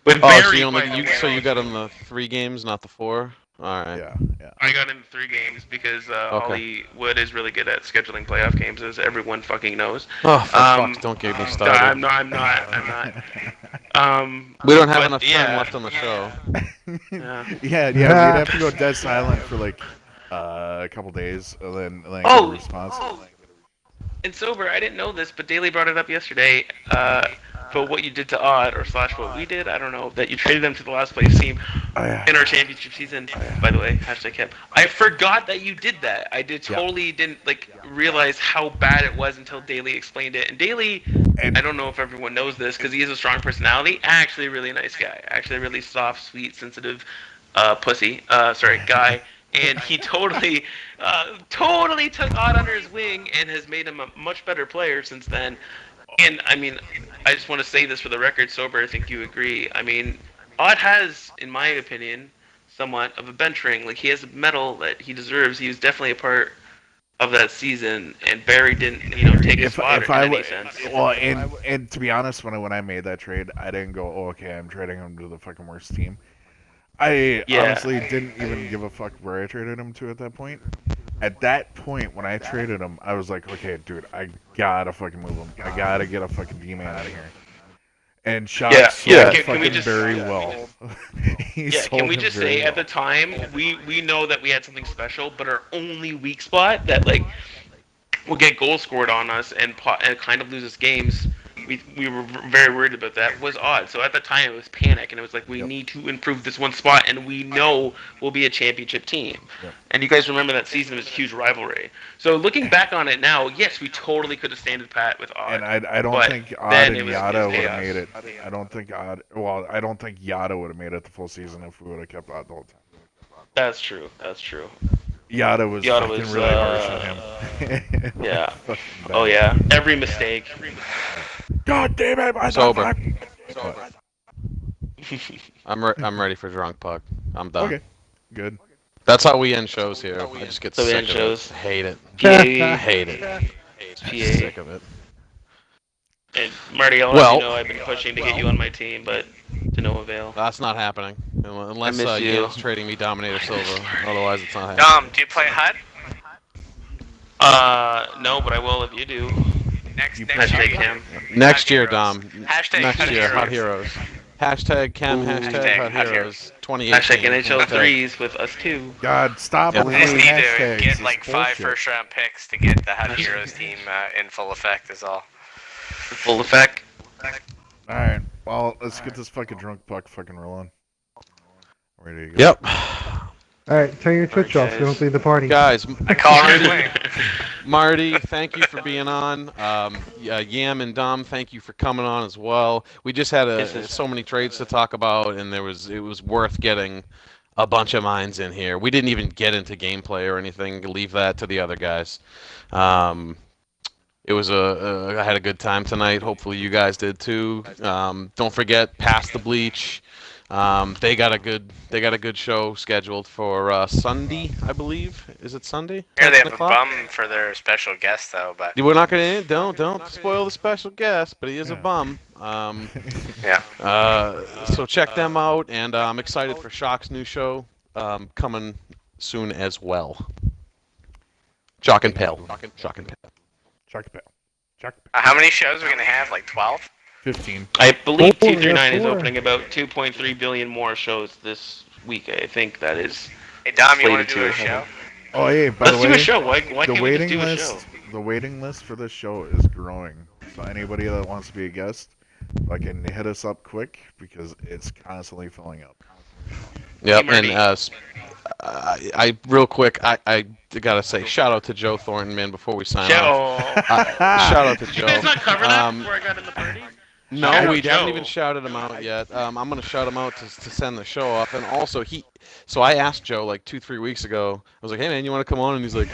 With Oh, so Barry, you only by the you way. so you got him the 3 games, not the 4. All right. Yeah. I got into 3 games because Hollywood is really good at scheduling playoff games, as everyone fucking knows. Oh, for Um, fuck! Don't get me started. I'm not. We don't have but enough time yeah. left on the show. Yeah. Yeah, we'd have to go dead silent for like a couple days, and then get a Oh, response. And Sober, I didn't know this, but Daly brought it up yesterday. But what you did to Odd, or / what we did, I don't know, that you traded them to the last place team Oh, yeah. in our championship season. By the way, hashtag Kep. I forgot that you did that. I totally didn't realize how bad it was until Daly explained it. And Daly, I don't know if everyone knows this because he has a strong personality. Actually, a really nice guy. Actually, a really soft, sweet, sensitive, guy. And he totally took Odd under his wing and has made him a much better player since then. And I mean, I just want to say this for the record, Sober. I think you agree. I mean, Odd has, in my opinion, somewhat of a bench ring. Like, he has a medal that he deserves. He was definitely a part of that season, and Barry didn't, take his spot in any sense. Well, and to be honest, when I made that trade, I didn't go, oh, okay, I'm trading him to the fucking worst team. I honestly didn't even give a fuck where I traded him to at that point. At that point, when I traded him, I was like, okay, dude, I gotta fucking move him. I gotta get a fucking D-man out of here. And Shock sold Can we fucking just- very well. Can we just say at the time we know that we had something special, but our only weak spot that will get goals scored on us and kind of loses games. We were very worried about that was Odd. So at the time it was panic, and it was like we need to improve this one spot, and we know we'll be a championship team. Yep. And you guys remember that season was a huge rivalry. So looking back on it now, yes, we totally could have standed pat with Odd. And I don't but think Odd then and it was Yada would chaos. have made it. I don't think Odd. Well, I don't think Yada would have made it the full season if we would have kept Odd the whole time. That's true. Yada was fucking really harsh on him. Yeah. Fucking bad. Oh yeah. Every mistake. God damn it! Sober. I'm ready for drunk puck. I'm done. Okay, good. That's how we end shows here. I just get So we sick end of shows. it. Hate it. PA, Hate it. PA. Sick of it. And Marty, I'll have you know I've been pushing to get you on my team, but to no avail. That's not happening. Unless miss you. Yam's trading me Dominator Silver. Otherwise, it's not happening. Dom, do you play HUD? No, but I will if you do. Next Hashtag year. Cam. Next Hut year, Heroes. Dom. Hashtag Next Hut year, Hut Heroes. Heroes. Hashtag Chem, Ooh. hashtag Hut Hut Heroes 2018. Hashtag NHL Hashtag- 3s with us too. God, stop Yep. I believing just need to hashtags. get It's like 5 bullshit. first-round picks to get the HUD Heroes team in full effect is all. Full effect. Alright, well, let's get this fucking drunk buck fucking rolling. Ready to go. Yep. All right, turn your Twitch off so you don't leave the party. Guys, I call her wing. Marty, thank you for being on. Yam and Dom, thank you for coming on as well. We just had so many trades to talk about, and it was worth getting a bunch of minds in here. We didn't even get into gameplay or anything. Leave that to the other guys. It was I had a good time tonight. Hopefully you guys did too. Don't forget, Pass the Bleach. They got a good show scheduled for Sunday, I believe. Is it Sunday? Here they have 7 a o'clock? bum for their special guest though, but We're not gonna don't spoil the special guest, but he is a bum. yeah. So check them out, and I'm excited for Shock's new show coming soon as well. Shock and Pale. Shock and Pale. Chuck. How many shows are we gonna have? Like 12? 15. I believe Oh, 239 is yeah, 4. opening about 2.3 billion more shows this week. I think that is. Hey Dom, you want Slated to do to a or show? Oh, hey, by Let's the do way, a show. Why the can't we just waiting do a show? list, the waiting list for this show is growing. So anybody that wants to be a guest, fucking hit us up quick because it's constantly filling up. Yep, Marty. and I real quick, I gotta say shout out to Joe Thornton, man. Before we sign off, shout out to Joe. Did you guys not cover that before I got in the party? No, Shout out we Joe. haven't even shouted him out yet. I'm gonna shout him out to send the show off, and also so I asked Joe like 2-3 weeks ago. I was like, hey man, you want to come on? And he's like,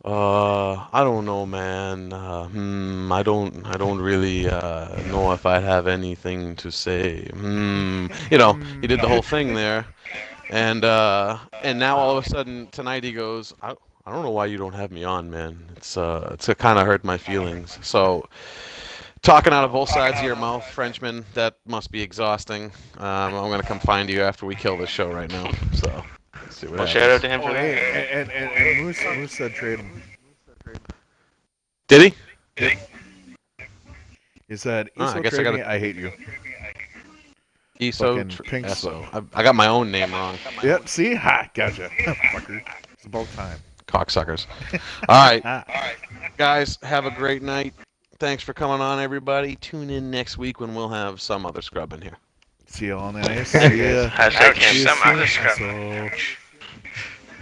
I don't know, man. I don't really know if I have anything to say. You know, he did the whole thing there, and now all of a sudden tonight he goes, I don't know why you don't have me on, man. It's kind of hurt my feelings. So. Talking out of both sides of your mouth, Frenchman, that must be exhausting. I'm going to come find you after we kill this show right now. So, let's see what Well, happens. shout out to him Oh, for that. hey, and Moose said trade him. Did he? He said, I "Eso guess I trade gotta- me, I hate you." Eso Fucking pink Eso. I got my own name wrong. Yep, see? Ha, gotcha. Fucker. It's about time. Cocksuckers. All right, Ha. guys, have a great night. Thanks for coming on, everybody. Tune in next week when we'll have some other scrub in here. See you all nice. Yeah. See ya. Hashtag See Ouch, you some soon, other scrub. Eso.